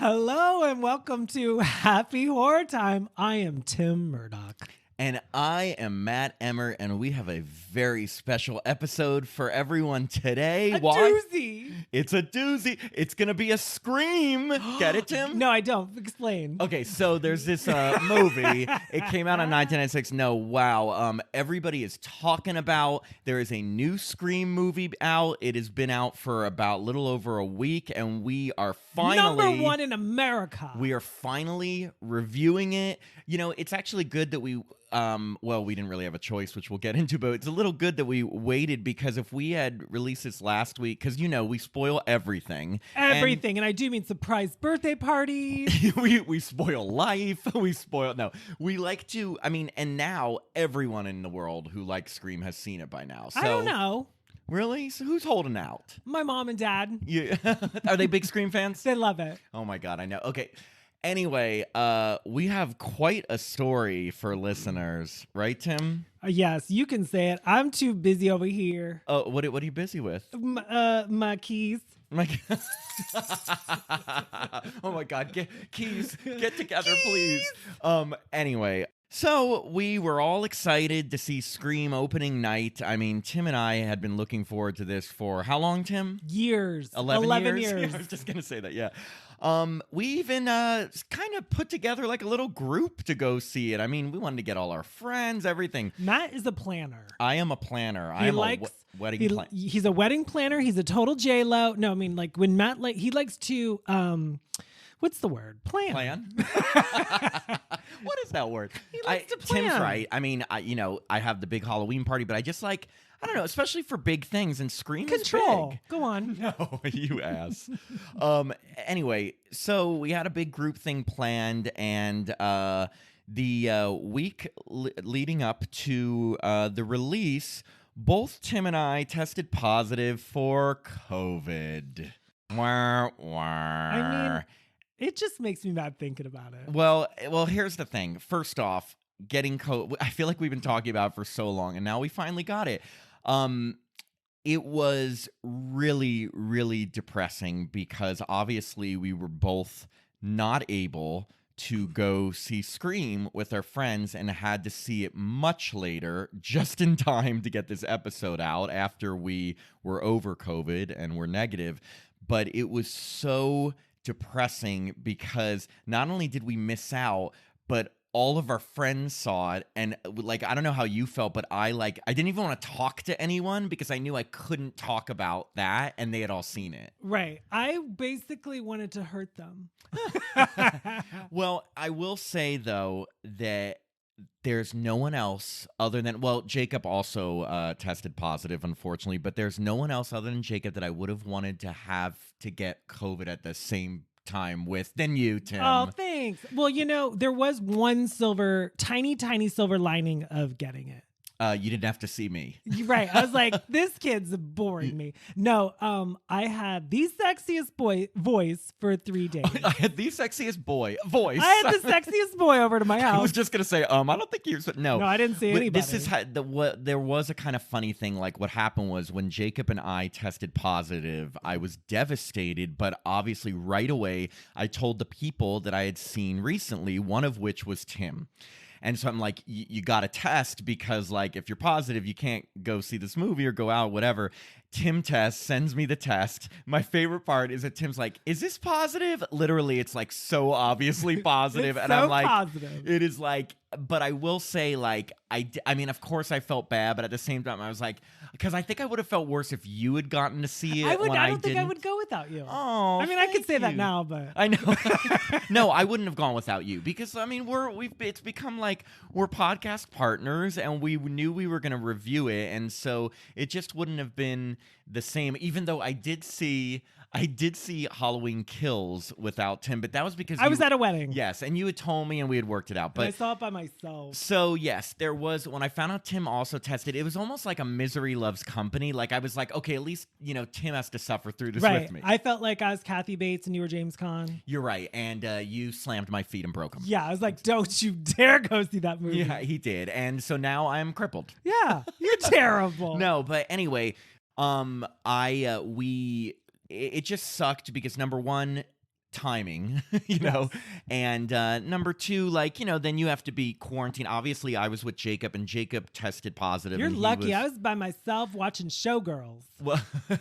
Hello and welcome to Happy Horror Time. I am Tim Murdoch. And I am Matt Emmer, and we have a very special episode for everyone today. Doozy. It's a doozy. It's going to be a Scream. Get it, Tim? No, I don't. Explain. Okay, so there's this movie. It came out in 1996. No, wow. Everybody is talking about. There is a new Scream movie out. It has been out for about a little over a week, and we are finally number one in America. We are finally reviewing it. You know, it's actually good that we we didn't really have a choice, which we'll get into, but it's a little good that we waited, because if we had released this last week, because, you know, we spoil everything. Everything, and I do mean surprise birthday parties. we spoil life. We like to, and now everyone in the world who likes Scream has seen it by now. So, I don't know. Really? So who's holding out? My mom and dad. Yeah. Are they big Scream fans? They love it. Oh my God, I know. Okay. Anyway, we have quite a story for listeners, right, Tim? Yes, you can say it. I'm too busy over here. Oh, what are you busy with? My keys. Oh my God, keys, get together, please. Anyway, so we were all excited to see Scream opening night. I mean, Tim and I had been looking forward to this for how long, Tim? Years. 11 years. Yeah, I was just gonna say that. Yeah. We even kind of put together like a little group to go see it. I mean, we wanted to get all our friends, everything. Matt is a planner. I am a planner. He likes wedding planner. He's a wedding planner. He's a total J-Lo. No, I mean, like when Matt, he likes to, what's the word? Plan. What is that word? He likes to plan. Tim's right. I mean, I have the big Halloween party, but I just like, I don't know, especially for big things, and Scream Control. is big. Go on. No, you ass. Anyway, so we had a big group thing planned, and the week leading up to the release, both Tim and I tested positive for COVID. I mean, it just makes me mad thinking about it. Well, here's the thing. First off, getting COVID, I feel like we've been talking about it for so long, and now we finally got it. It was really, really depressing, because obviously we were both not able to go see Scream with our friends, and had to see it much later, just in time to get this episode out after we were over COVID and were negative. But it was so depressing, because not only did we miss out, but all of our friends saw it, and like, I don't know how you felt, but I didn't even want to talk to anyone, because I knew I couldn't talk about that, and they had all seen it. Right. I basically wanted to hurt them. Well, I will say though that there's no one else other than, Jacob also tested positive, unfortunately, but there's no one else other than Jacob that I would have wanted to have to get COVID at the same time with than you, Tim. Oh, thanks. Well, you know, there was one tiny silver lining of getting it. You didn't have to see me. Right. I was like, this kid's boring me. No, I had the sexiest voice for 3 days. I had the sexiest voice. I had the sexiest boy over to my house. I was just gonna say, I don't think you're. No, I didn't see anybody. This is there was a kind of funny thing. Like, what happened was, when Jacob and I tested positive, I was devastated. But obviously, right away, I told the people that I had seen recently, one of which was Tim. And so I'm like, you got to test, because, like, if you're positive, you can't go see this movie or go out, whatever. Tim tests, sends me the test. My favorite part is that Tim's like, is this positive? Literally, it's like so obviously positive. It's and so I'm like, positive. It is like, but I will say, like, I mean, of course I felt bad, but at the same time, I was like, because I think I would have felt worse if you had gotten to see it. I don't think I would go without you. Oh, I mean, I could say that now, but I know. No, I wouldn't have gone without you, because I mean, it's become like we're podcast partners, and we knew we were going to review it, and so it just wouldn't have been the same. Even though I did see Halloween Kills without Tim, but that was because I was at a wedding. Yes, and you had told me, and we had worked it out. But and I saw it by myself. So yes, there was, when I found out Tim also tested, it was almost like a misery loves company. Like, I was like, okay, at least, you know, Tim has to suffer through this with me. I felt like I was Kathy Bates and you were James Caan. You're right, and you slammed my feet and broke them. Yeah, I was like, don't you dare go see that movie. Yeah, he did, and so now I'm crippled. Yeah, you're terrible. No, but anyway, it just sucked, because number one, timing, you know, and number two, like, you know, then you have to be quarantined. Obviously, I was with Jacob, and Jacob tested positive. You're and lucky. I was by myself watching Showgirls. Well,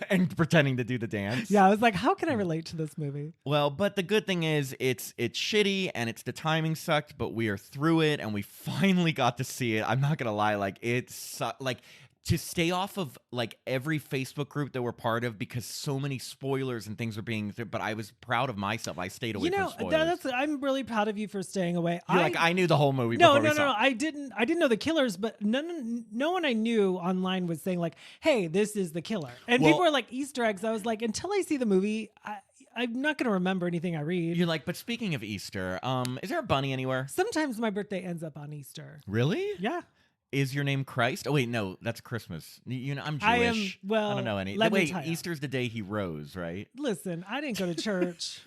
and pretending to do the dance. Yeah, I was like, how can I relate to this movie? Well, but the good thing is it's shitty and it's the timing sucked, but we are through it and we finally got to see it. I'm not gonna lie, like it's like to stay off of like every Facebook group that we're part of because so many spoilers and things were being. But I was proud of myself. I stayed away from spoilers. I'm really proud of you for staying away. I knew the whole movie. No, before we saw it. I didn't know the killers, but no one I knew online was saying like, "Hey, this is the killer," and people were like Easter eggs. I was like, until I see the movie, I'm not going to remember anything I read. You're like, but speaking of Easter, is there a bunny anywhere? Sometimes my birthday ends up on Easter. Really? Yeah. Is your name Christ? Oh wait, no, that's Christmas. You know, I'm Jewish. I don't know any. Wait, Easter's the day he rose, right? Listen, I didn't go to church.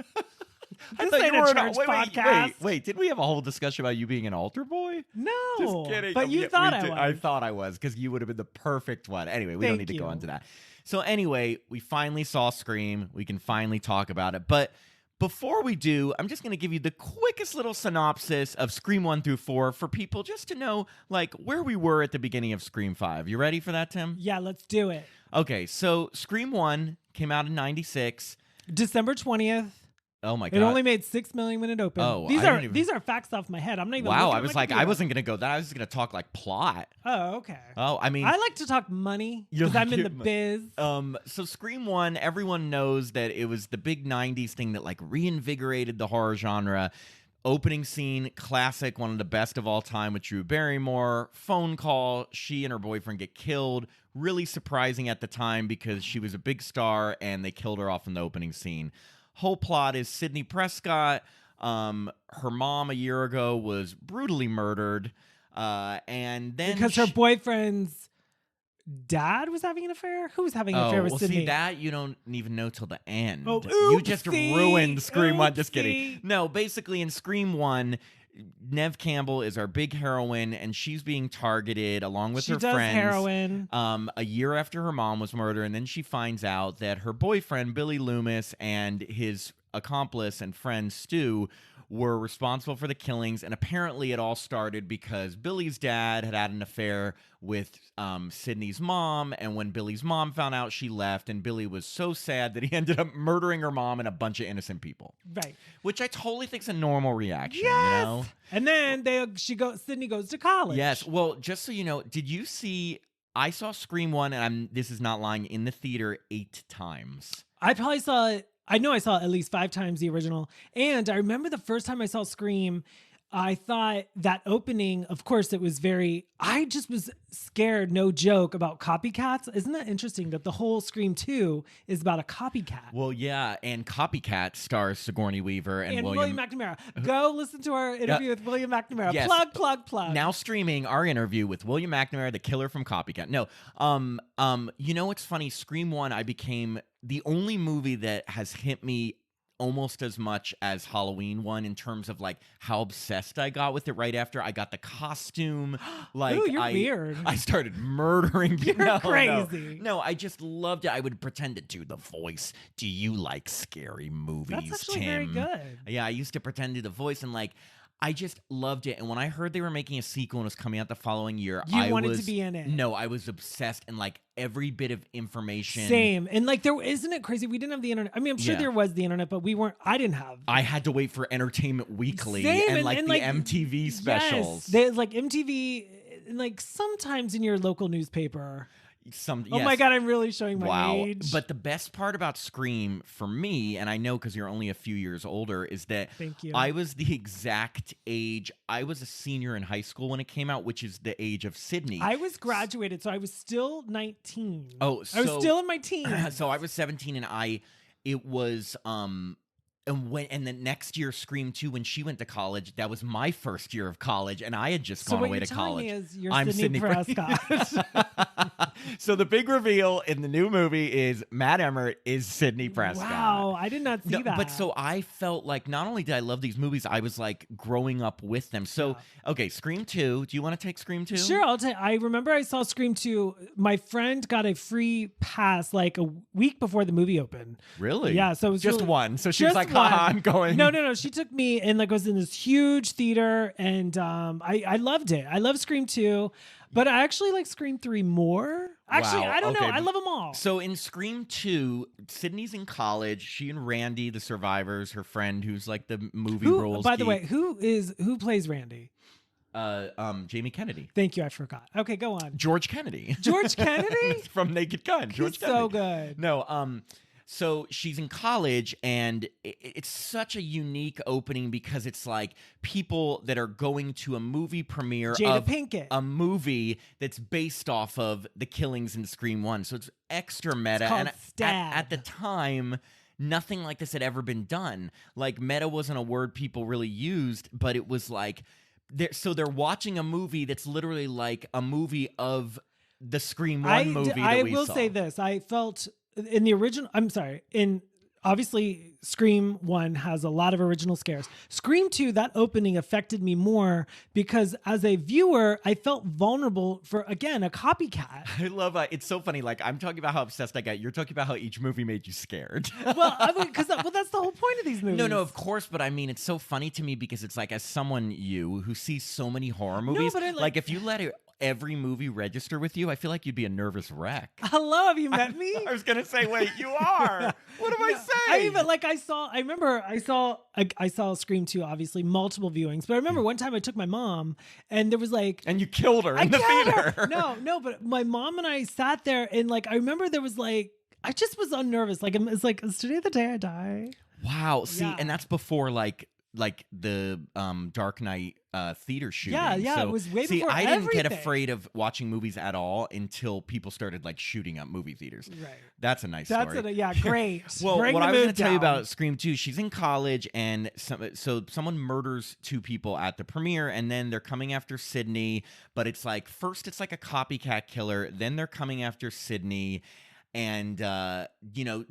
I thought you were a church podcast. Wait, did we have a whole discussion about you being an altar boy? No, just kidding. But you thought I was. I thought I was because you would have been the perfect one. Anyway, we don't need to go into that. So anyway, we finally saw Scream. We can finally talk about it, but. Before we do, I'm just going to give you the quickest little synopsis of Scream 1 through 4 for people just to know, like, where we were at the beginning of Scream 5. You ready for that, Tim? Yeah, let's do it. Okay, so Scream 1 came out in 96. December 20th. Oh my God. It only made $6 million when it opened. Oh, these are facts off my head. I'm not even. Wow, I was like, I wasn't gonna go that. I was just gonna talk like plot. Oh, okay. Oh, I mean, I like to talk money because I'm in the biz. So Scream 1, everyone knows that it was the big '90s thing that like reinvigorated the horror genre. Opening scene, classic, one of the best of all time with Drew Barrymore. Phone call, she and her boyfriend get killed. Really surprising at the time because she was a big star and they killed her off in the opening scene. Whole plot is Sidney Prescott. Her mom a year ago was brutally murdered. And then because her boyfriend's dad was having an affair? Who was having an affair with Sidney? See, that you don't even know till the end. Oh, you just ruined Scream 1. Just Oopsie. kidding. No, basically in Scream 1, Neve Campbell is our big heroine, and she's being targeted along with her friends. Heroin. A year after her mom was murdered, and then she finds out that her boyfriend, Billy Loomis, and his accomplice and friend, Stu, were responsible for the killings, and apparently it all started because Billy's dad had an affair with Sidney's mom, and when Billy's mom found out, she left, and Billy was so sad that he ended up murdering her mom and a bunch of innocent people. Right. Which I totally think is a normal reaction, yes! You know? And then Sidney goes to college. Yes. Well, just so you know, did you see... I saw Scream 1, and this is not lying, in the theater 8 times. I probably saw it... I know I saw it at least 5 times the original. And I remember the first time I saw Scream, I thought that opening, of course, it was I just was scared, no joke, about copycats. Isn't that interesting that the whole Scream 2 is about a copycat? Well, yeah, and Copycat stars Sigourney Weaver and William McNamara. Go listen to our interview with William McNamara. Yes. Plug. Now streaming our interview with William McNamara, the killer from Copycat. No, you know what's funny? Scream 1, I became the only movie that has hit me almost as much as Halloween 1 in terms of like how obsessed I got with it right after. I got the costume. Like, ooh, you're weird. I started murdering people. You're crazy. No, I just loved it. I would pretend to do the voice. Do you like scary movies, That's actually Tim? very good. Yeah, I used to pretend to do the voice, and like I just loved it. And when I heard they were making a sequel and it was coming out the following year, I wanted to be in it. No, I was obsessed, and like every bit of information. Same. And like isn't it crazy? We didn't have the internet. I mean, I'm sure there was the internet, but I didn't have. I had to wait for Entertainment Weekly Same. and the MTV specials. Yes, they like MTV, and like sometimes in your local newspaper. Oh my God, I'm really showing my age. But the best part about Scream for me, and I know because you're only a few years older, is that Thank you. I was the exact age. I was a senior in high school when it came out, which is the age of Sydney. I was graduated, so I was still 19. Oh, I was still in my teens. So I was 17, and it was and then next year, Scream 2, when she went to college, that was my first year of college, and I had just gone away to college. So what you're telling me is you're Sidney Prescott. So the big reveal in the new movie is Matt Emmert is Sidney Prescott. Wow, I did not see that. But so I felt like not only did I love these movies, I was like growing up with them. So, okay, Scream 2. Do you want to take Scream 2? Sure, I'll take. I remember I saw Scream 2. My friend got a free pass like a week before the movie opened. Really? Yeah, so it was just really, one. So she was like, haha, I'm going. No. She took me and like was in this huge theater, and I loved it. I love Scream 2, but I actually like Scream 3 more. Actually, Wow, I don't know. okay. I love them all. So in Scream 2, Sydney's in college. She and Randy, the survivors, her friend who's like the movie roles. By the way, who plays Randy? Jamie Kennedy. Thank you, I forgot. Okay, go on. George Kennedy. George Kennedy? From Naked Gun. George Kennedy. So good. No, so she's in college, and it's such a unique opening because it's like people that are going to a movie premiere Jada of Pinkett. a movie that's based off of the killings in Scream 1. So it's extra meta. It's called And Stab. at the time, nothing like this had ever been done. Like, meta wasn't a word people really used, but it was like, they're watching a movie that's literally like a movie of the Scream 1 movie that I we will saw. say this. I felt in the original, obviously Scream 1 has a lot of original scares. Scream 2, that opening affected me more because as a viewer, I felt vulnerable for, again, a copycat. I love it's so funny. Like, I'm talking about how obsessed I got. You're talking about how each movie made you scared. Well, I mean, because that's the whole point of these movies. No, of course, but I mean, it's so funny to me because it's like, as someone who sees so many horror movies, but like if you let every movie register with you, I feel like you'd be a nervous wreck. Hello, have you met me? I was gonna say, wait, you are. What am I saying? I mean, but like I saw Scream 2, obviously multiple viewings. But I remember one time I took my mom, and there was like, and you killed her in the theater. No, but my mom and I sat there, and like I remember there was like, I just was unnervous. Like it's like, is today the day I die? Wow. See, Yeah. and that's before like the Dark Knight theater shooting. Yeah, so, it was way see, before I didn't get everything. afraid of watching movies at all until people started like shooting up movie theaters. Right. That's a nice That's story. great. Well, Bring what the I was mood going to tell you down. about Scream 2, she's in college, and so someone murders two people at the premiere, and then they're coming after Sydney, but it's like, first it's like a copycat killer, then they're coming after Sydney. And,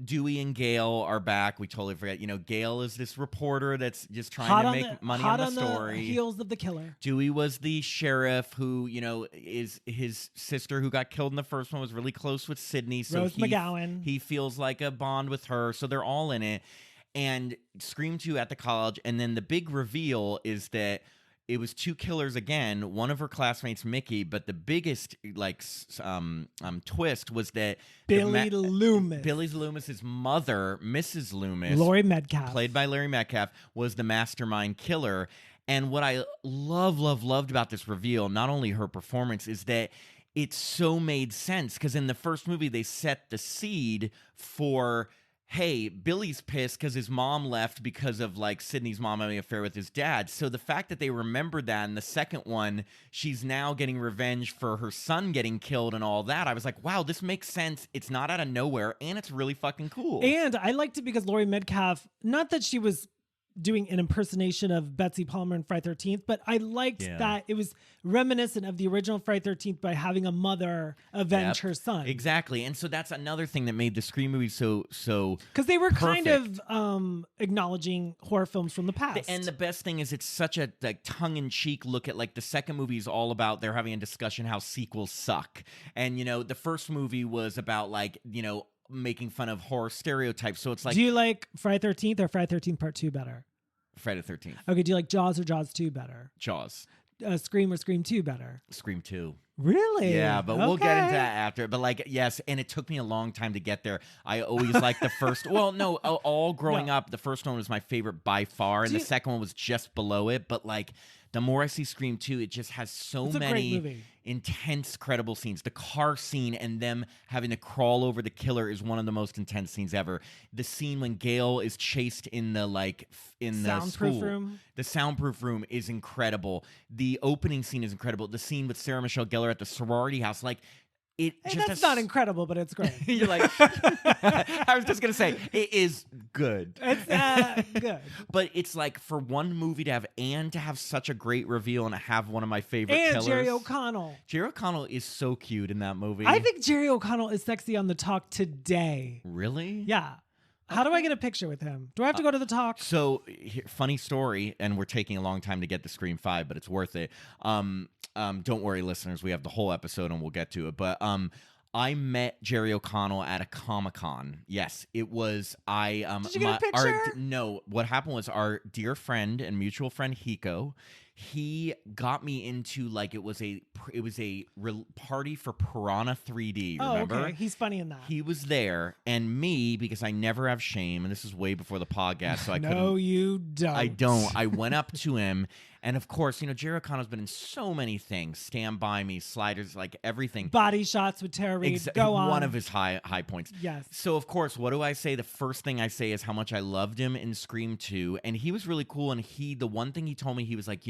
Dewey and Gail are back. We totally forget. Gail is this reporter that's just trying to make money on the story. The heels of the killer. Dewey was the sheriff who, is his sister who got killed in the first one, was really close with Sydney. So Rose McGowan. He feels like a bond with her. So they're all in it. And Scream 2 at the college. And then the big reveal is that it was two killers again, one of her classmates, Mickey, but the biggest twist was that Billy Loomis's mother, Mrs. Loomis, Laurie Metcalf, played by Larry Metcalf, was the mastermind killer. And what I loved about this reveal, not only her performance, is that it so made sense, because in the first movie they set the seed for, hey, Billy's pissed because his mom left because of like Sydney's mom having an affair with his dad. So the fact that they remembered that in the second one, she's now getting revenge for her son getting killed and all that. I was like, wow, this makes sense. It's not out of nowhere, and it's really fucking cool. And I liked it because Laurie Metcalf, not that she was doing an impersonation of Betsy Palmer in Friday 13th, but I liked that it was reminiscent of the original Friday 13th by having a mother avenge her son. Exactly. And so that's another thing that made the Scream movies so because they were perfect. kind of acknowledging horror films from the past. And the best thing is it's such a like tongue-in-cheek look at, like, the second movie is all about, they're having a discussion how sequels suck. And, the first movie was about, like, making fun of horror stereotypes. So it's like, do you like Friday 13th or Friday 13th Part 2 better? Friday the 13th. Okay, do you like Jaws or Jaws 2 better? Jaws. Scream or Scream 2 better? Scream 2. Really? Yeah, but we'll get into that after. But like, yes, and it took me a long time to get there. I always liked the first. Well, no, all growing up, the first one was my favorite by far, and the second one was just below it. But like, the more I see Scream 2, it just has so many intense, credible scenes. The car scene and them having to crawl over the killer is one of the most intense scenes ever. The scene when Gail is chased in the soundproof room. The soundproof room is incredible. The opening scene is incredible. The scene with Sarah Michelle Gellar at the sorority house, like, it And just that's not incredible, but it's great. You're like, I was just gonna say it is good. It's good. But it's like for one movie to have and to have such a great reveal and to have one of my favorite And killers. Jerry O'Connell. Jerry O'Connell is so cute in that movie. I think Jerry O'Connell is sexy on the talk today. Really? Yeah. How do I get a picture with him? Do I have to go to the talk? So, funny story, and we're taking a long time to get to Scream 5, but it's worth it. Don't worry, listeners. We have the whole episode, and we'll get to it. But I met Jerry O'Connell at a Comic-Con. Yes, it was. Did you get a picture? No. What happened was our dear friend and mutual friend Hiko. He got me into it was a party for Piranha 3D. Remember? Okay. He's funny in that. He was there, and me, because I never have shame, and this is way before the podcast, so I couldn't. No, you don't. I don't. I went up to him, and of course, Jerry O'Connell's been in so many things. Stand By Me, Sliders, everything. Body Shots with Tara Reid. Go on. One of his high points. Yes. So, of course, what do I say? The first thing I say is how much I loved him in Scream 2, and he was really cool, and the one thing he told me, he was like,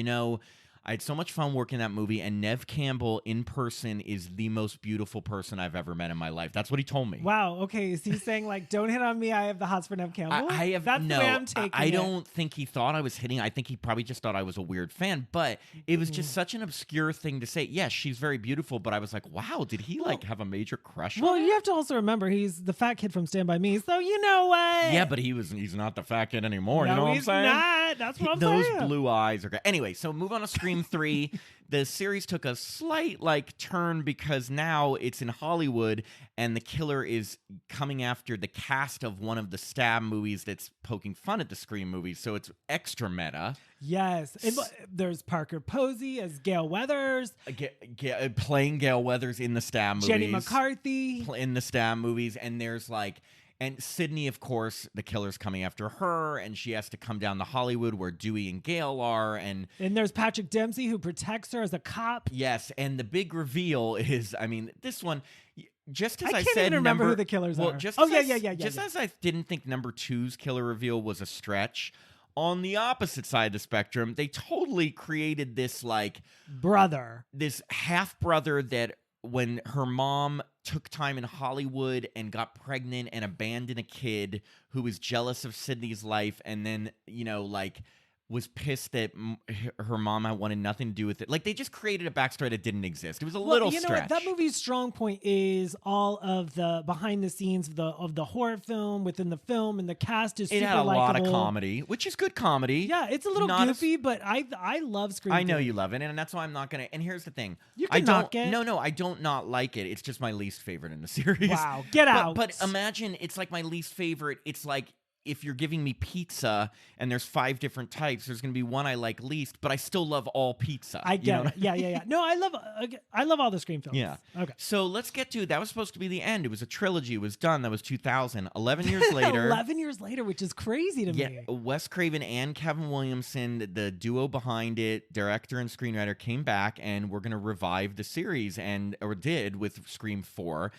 I had so much fun working that movie, and Nev Campbell in person is the most beautiful person I've ever met in my life. That's what he told me. Wow. Okay. Is he saying don't hit on me? I have the hots for Nev Campbell. I have That's no. the way I'm taking I it. don't think he thought I was hitting. I think he probably just thought I was a weird fan. But it was just such an obscure thing to say. Yes, she's very beautiful, but I was like, wow, did he have a major crush? Well, on her? you have to also remember he's the fat kid from Stand By Me, so you know what? Yeah, but he's not the fat kid anymore. No, you know what I'm he's saying? not. That's what I'm Those saying. blue eyes are great. Anyway, so move on to Scream 3. The series took a slight turn because now it's in Hollywood and the killer is coming after the cast of one of the Stab movies that's poking fun at the Scream movies. So it's extra meta. Yes. And there's Parker Posey as Gail Weathers. Playing Gail Weathers in the Stab movies. Jenny McCarthy. In the Stab movies. And there's and Sydney, of course, the killer's coming after her, and she has to come down to Hollywood where Dewey and Gail are. And there's Patrick Dempsey who protects her as a cop. Yes, and the big reveal is, this one, just as I can't said, even remember who the killers are. Just as I didn't think number 2's killer reveal was a stretch. On the opposite side of the spectrum, they totally created this this half brother that when her mom took time in Hollywood and got pregnant and abandoned a kid who was jealous of Sydney's life and then, was pissed that her mom wanted nothing to do with it. They just created a backstory that didn't exist. It was a little stretch. What? That movie's strong point is all of the behind the scenes of the horror film within the film, and the cast is super likable. It had a lot of likable. comedy, which is good comedy. Yeah, it's a little goofy, but I love Scream. I know you love it, and that's why I'm not gonna. And here's the thing: you can knock it. No, I don't not like it. It's just my least favorite in the series. Wow, get out! But imagine it's my least favorite. It's if you're giving me pizza and there's 5 different types, there's going to be one I like least, but I still love all pizza. I get it. Yeah. No, I love all the Scream films. Yeah. Okay. So let's get to that was supposed to be the end. It was a trilogy. It was done. That was 2000. 11 years later. 11 years later, which is crazy to me. Wes Craven and Kevin Williamson, the duo behind it, director and screenwriter, came back and we're going to revive the series or did with Scream 4.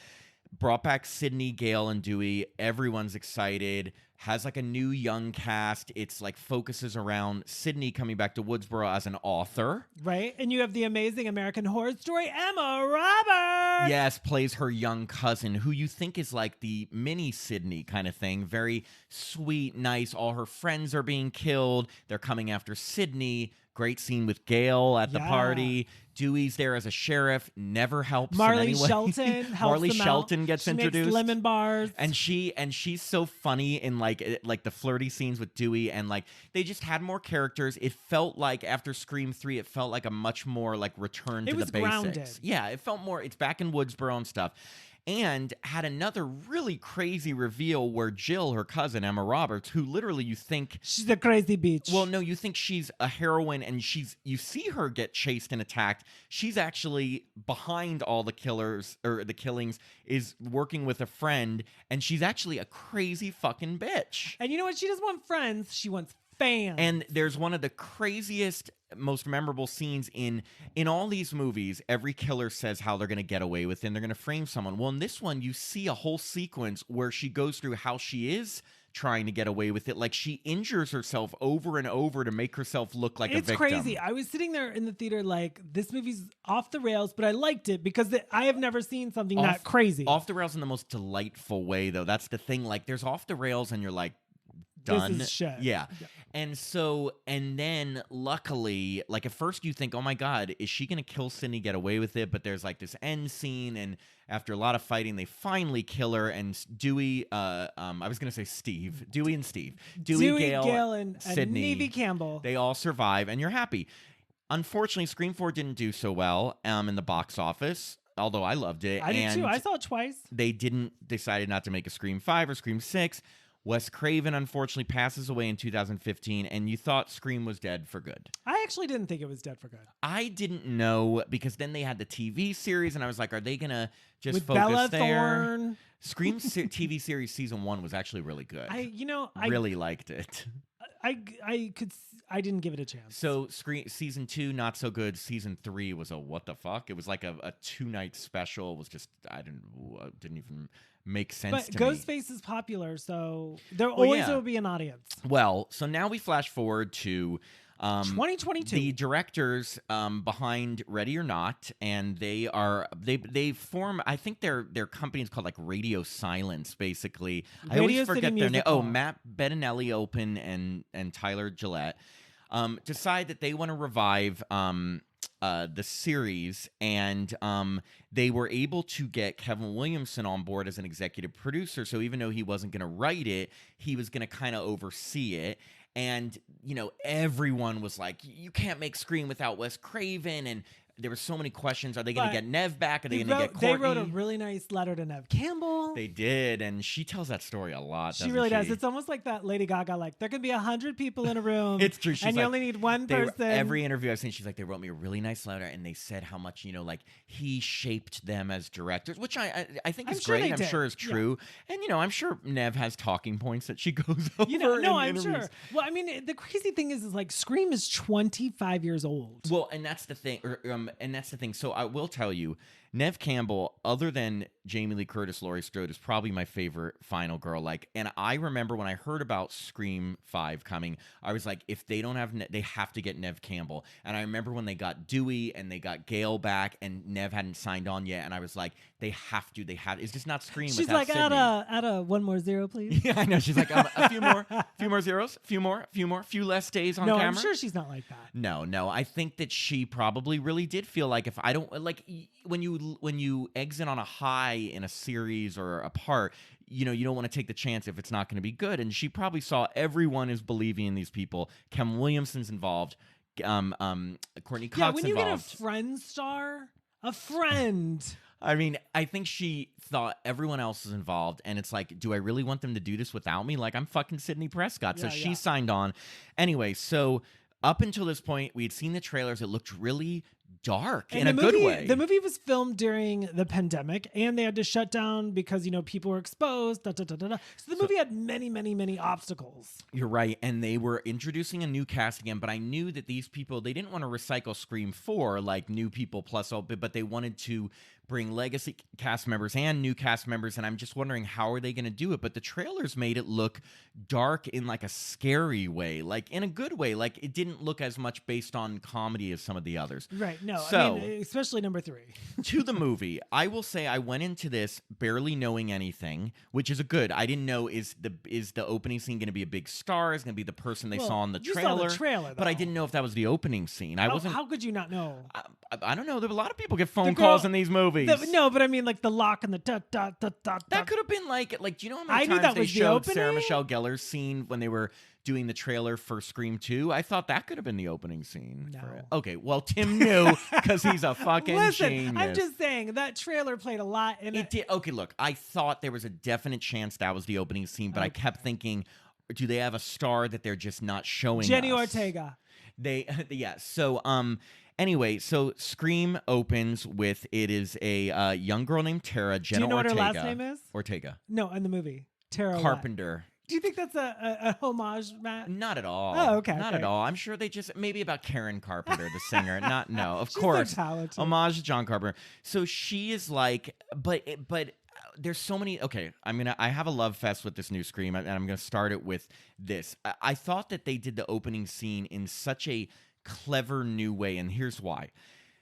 Brought back Sydney, Gail, and Dewey. Everyone's excited. Has a new young cast. It's focuses around Sydney coming back to Woodsboro as an author. Right. And you have the amazing American Horror Story, Emma Roberts. Yes, plays her young cousin, who you think is the mini Sydney kind of thing. Very sweet, nice. All her friends are being killed. They're coming after Sydney. Great scene with Gail at the party. Dewey's there as a sheriff. Never helps. Marley in any way. Shelton helps Marley them Shelton out. gets she introduced. Makes lemon bars. And she's so funny in the flirty scenes with Dewey, and they just had more characters. It felt after Scream 3, it felt like a much more return to the basics. Grounded. Yeah, it felt more. It's back in Woodsboro and stuff. And had another really crazy reveal where Jill, her cousin, Emma Roberts, who literally you think... She's a crazy bitch. Well, no, you think she's a heroine and you see her get chased and attacked. She's actually behind all the killers, or the killings, is working with a friend, and she's actually a crazy fucking bitch. And you know what? She doesn't want friends. She wants fans. And there's one of the craziest, most memorable scenes in all these movies. Every killer says how they're going to get away with it and they're going to frame someone. Well, in this one, you see a whole sequence where she goes through how she is trying to get away with it. Like, she injures herself over and over to make herself look like a victim. It's crazy. I was sitting there in the theater like, this movie's off the rails, but I liked it because I have never seen something that crazy. Off the rails in the most delightful way, though. That's the thing. Like, there's off the rails and you're like, done. This is shit. Yeah. And then luckily, like, at first you think, oh my God, is she going to kill Sydney, get away with it? But there's like this end scene, and after a lot of fighting, they finally kill her. And Dewey, I was going to say Steve, Dewey and Steve. Dewey, Gale, and Sydney. Neve Campbell. They all survive, and you're happy. Unfortunately, Scream 4 didn't do so well in the box office. Although I loved it. I did too. I saw it twice. They decided not to make a Scream 5 or Scream 6. Wes Craven, unfortunately, passes away in 2015, and you thought Scream was dead for good. I actually didn't think it was dead for good. I didn't know, because then they had the TV series, and I was like, are they going to just With focus Bella there? Thorne. Scream TV series season 1 was actually really good. I really liked it. I didn't give it a chance. So season 2, not so good. Season 3 was a what the fuck? It was like a 2-night special. It was just, didn't even make sense to me. But Ghostface is popular, so there always will be an audience. Well, so now we flash forward to 2022. The directors behind Ready or Not, and they form, I think their company is called like Radio Silence, basically. I always forget their name. Oh, Matt Bettinelli Open and Tyler Gillette decide that they want to revive the series, and they were able to get Kevin Williamson on board as an executive producer. So even though he wasn't going to write it, he was going to kind of oversee it. And, everyone was like, you can't make Scream without Wes Craven. And there were so many questions. Are they going to get Nev back? Are they going to get Courtney? They wrote a really nice letter to Nev Campbell. They did. And she tells that story a lot, She really does. It's almost like that Lady Gaga, like, there can be 100 people in a room. It's true. She's and you only need one person. Every interview I've seen, she's like, they wrote me a really nice letter, and they said how much, like, he shaped them as directors, which I think is great. I'm sure is true. Yeah. And, I'm sure Nev has talking points that she goes over I'm sure. Well, I mean, the crazy thing is like, Scream is 25 years old. Well, and that's the thing. So I will tell you, Nev Campbell, other than Jamie Lee Curtis, Laurie Strode, is probably my favorite final girl. Like, and I remember when I heard about Scream 5 coming, I was like, if they don't have, they have to get Nev Campbell. And I remember when they got Dewey and they got Gale back, and Nev hadn't signed on yet, and I was like, they have. It's just not Scream. She's like, add a one more zero, please. Yeah, I know. She's like, a few more zeros, few less days on camera. No, I'm sure she's not like that. No. I think that she probably really did feel like, if I don't like, when you exit on a high in a series or a part, you don't want to take the chance if it's not going to be good. And she probably saw everyone is believing in these people. Kevin Williamson's involved. Courtney Cox. Yeah, when you involved. get a friend star, a friend. I mean, I think she thought everyone else is involved, and it's like, do I really want them to do this without me? Like, I'm fucking Sidney Prescott. So she signed on. Anyway, so up until this point, we had seen the trailers. It looked really dark in a good way. The movie was filmed during the pandemic, and they had to shut down because, people were exposed. So the movie had many, many, many obstacles. You're right. And they were introducing a new cast again, but I knew that these people, they didn't want to recycle Scream 4, like new people plus all, but they wanted to bring legacy cast members and new cast members, and I'm just wondering, how are they going to do it? But the trailers made it look dark in like a scary way, like in a good way. Like, it didn't look as much based on comedy as some of the others. Right. No, so, I mean, especially number 3. To the movie, I will say I went into this barely knowing anything, which is a good. I didn't know, is the opening scene going to be a big star? Is going to be the person they saw in the trailer? You saw the trailer, but I didn't know if that was the opening scene. How could you not know? I don't know. There were a lot of people get phone calls in these movies. No, but I mean, like the lock and the da. That could have been like, do you know how many I knew times that they was the showed opening? Sarah Michelle Gellar's scene when they were doing the trailer for Scream 2? I thought that could have been the opening scene. No. Okay, well, Tim knew because he's a fucking genius. I'm just saying, that trailer played a lot in it. Did. Okay, look, I thought there was a definite chance that was the opening scene, but I kept thinking, do they have a star that they're just not showing Jenny us? Ortega. So, anyway, so Scream opens with, it is a young girl named Tara, Jenna Ortega. Do you know what her last name is? Ortega. No, in the movie. Tara Carpenter. What? Do you think that's a homage, Matt? Not at all. Oh, okay. Not at all. I'm sure they just, maybe about Karen Carpenter, the singer. Of She's course. so talented. Homage to John Carpenter. So she is like, but there's so many. Okay, I have a love fest with this new Scream, and I'm gonna start it with this. I thought that they did the opening scene in such a clever new way, and here's why.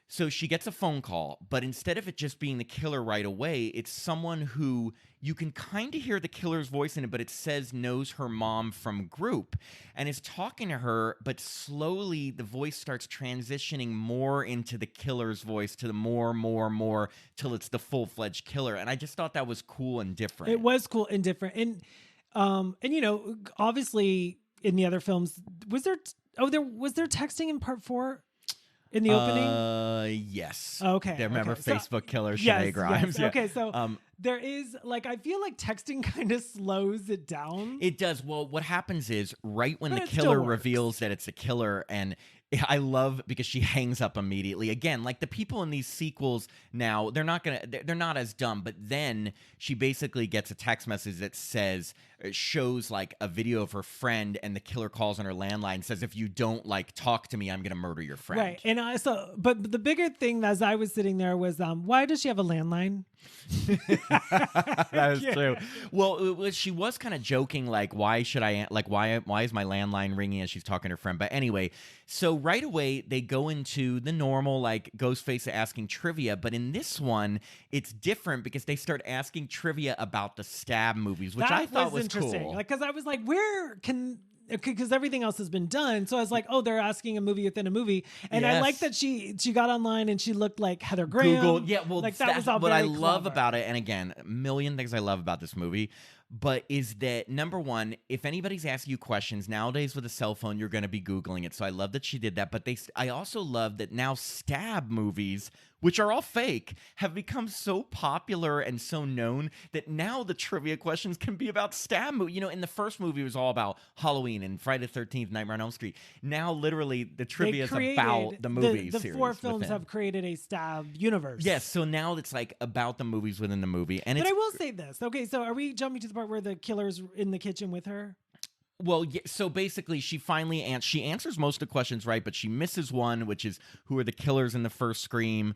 So she gets a phone call, but instead of it just being the killer right away, it's someone who you can kind of hear the killer's voice in it, but it says knows her mom from group and is talking to her, but slowly the voice starts transitioning more into the killer's voice to the more till it's the full-fledged killer. And I just thought that was cool and different. It was cool and different. And you know, obviously in the other films, was there texting in part 4? In the opening? Yes. Okay. Remember okay. Facebook killer Shanae yes, Grimes? Yes. Yeah. Okay, so there is, like, I feel like texting kind of slows it down. It does. Well, what happens is right when But the it killer still works. reveals that it's a killer, and I love because she hangs up immediately. Again, like the people in these sequels now, they're not as dumb. But then she basically gets a text message that says, shows like a video of her friend, and the killer calls on her landline and says, "If you don't like talk to me, I'm gonna murder your friend." Right. And but the bigger thing as I was sitting there was, why does she have a landline? That is true. Well, she was kind of joking, like, why is my landline ringing as she's talking to her friend? But anyway, so right away they go into the normal, like, Ghostface asking trivia, but in this one it's different because they start asking trivia about the Stab movies, which I thought was interesting. cool. Like, because I was like, because everything else has been done, so I was like, oh, they're asking a movie within a movie, and I like that she got online and she looked like Heather Graham. Google, yeah, well, like that was all what I very love clever. about it, and again, a million things I love about this movie, but is that number one, if anybody's asking you questions nowadays with a cell phone, you're going to be Googling it. So I love that she did that, but I also love that now Stab movies, which are all fake, have become so popular and so known that now the trivia questions can be about Stab movie. You know, in the first movie it was all about Halloween and Friday the 13th, Nightmare on Elm Street. Now literally the trivia is about the movie the series. 4 films have created a Stab universe. Yes, so now it's like about the movies within the movie. And but I will say this. Okay, so are we jumping to the part where the killer's in the kitchen with her? Well, yeah, so basically she finally answers most of the questions right, but she misses one, which is who are the killers in the first Scream.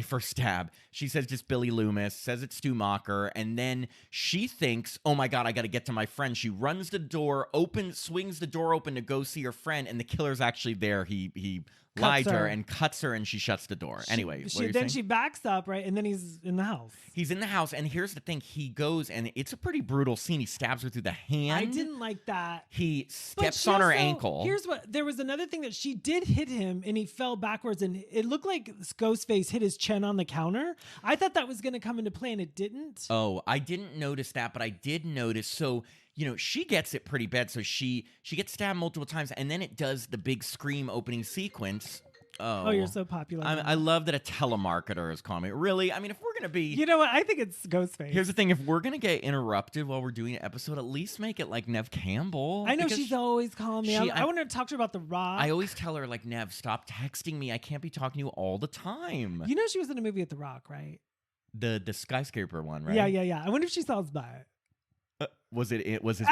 First Stab. She says just Billy Loomis, says it's Stu Macher, and then she thinks, oh my God, I got to get to my friend. She runs the door open, swings the door open to go see her friend, and the killer's actually there. He lied to her and cuts her, and she shuts the door. Anyway, she backs up, right? And then he's in the house. He's in the house, and here's the thing. He goes, and it's a pretty brutal scene. He stabs her through the hand. I didn't like that. He steps on her ankle. There was another thing that she did hit him, and he fell backwards, and it looked like Ghostface hit his chin on the counter. I thought that was going to come into play, and it didn't. Oh, I didn't notice that, but I did notice. So, you know, she gets it pretty bad. So she gets stabbed multiple times, and then it does the big Scream opening sequence. Oh, you're so popular. I love that a telemarketer is calling me. Really? I mean, if we're going to be... You know what? I think it's Ghostface. Here's the thing. If we're going to get interrupted while we're doing an episode, at least make it like Nev Campbell. I know she's always calling me. I want to talk to her about The Rock. I always tell her, like, Nev, stop texting me. I can't be talking to you all the time. You know she was in a movie with The Rock, right? The skyscraper one, right? Yeah. I wonder if she saw his butt. Was his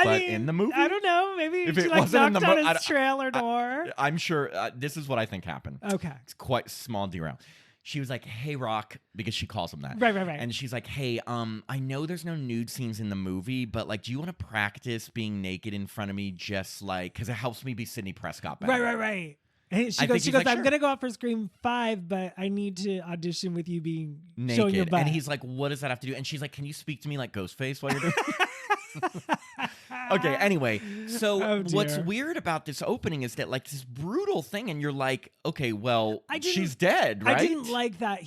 butt in the movie? I don't know. Maybe if she it like wasn't knocked on his trailer door. I'm sure this is what I think happened. Okay. It's quite small derail. She was like, "Hey, Rock," because she calls him that. Right. And she's like, "Hey, I know there's no nude scenes in the movie, but like, do you want to practice being naked in front of me, just like, because it helps me be Sidney Prescott better?" Right. And she goes, like, I'm sure. going to go out for Scream 5, but I need to audition with you being naked. Showing your butt. And he's like, "What does that have to do?" And she's like, "Can you speak to me like Ghostface while you're doing Okay, anyway, so what's weird about this opening is that, like, this brutal thing, and you're like, okay, well, she's dead, right? I didn't like that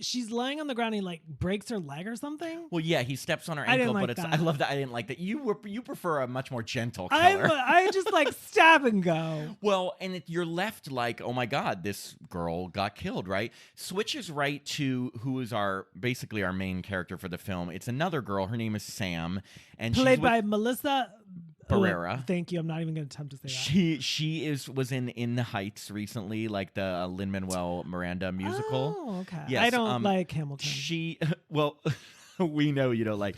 she's lying on the ground and he, like, breaks her leg or something. Well, yeah, he steps on her I ankle, didn't like but that. I love that. I didn't like that. You prefer a much more gentle color. I just like stab and go. Well, and you're left like, oh my God, this girl got killed, right? Switches right to who is basically our main character for the film. It's another girl. Her name is Sam, and played by Melissa Barrera. Thank you. I'm not even going to attempt to say that. She was in the Heights recently, like the Lin-Manuel Miranda musical. Oh, okay. Yes, I don't like Hamilton. We know you don't like.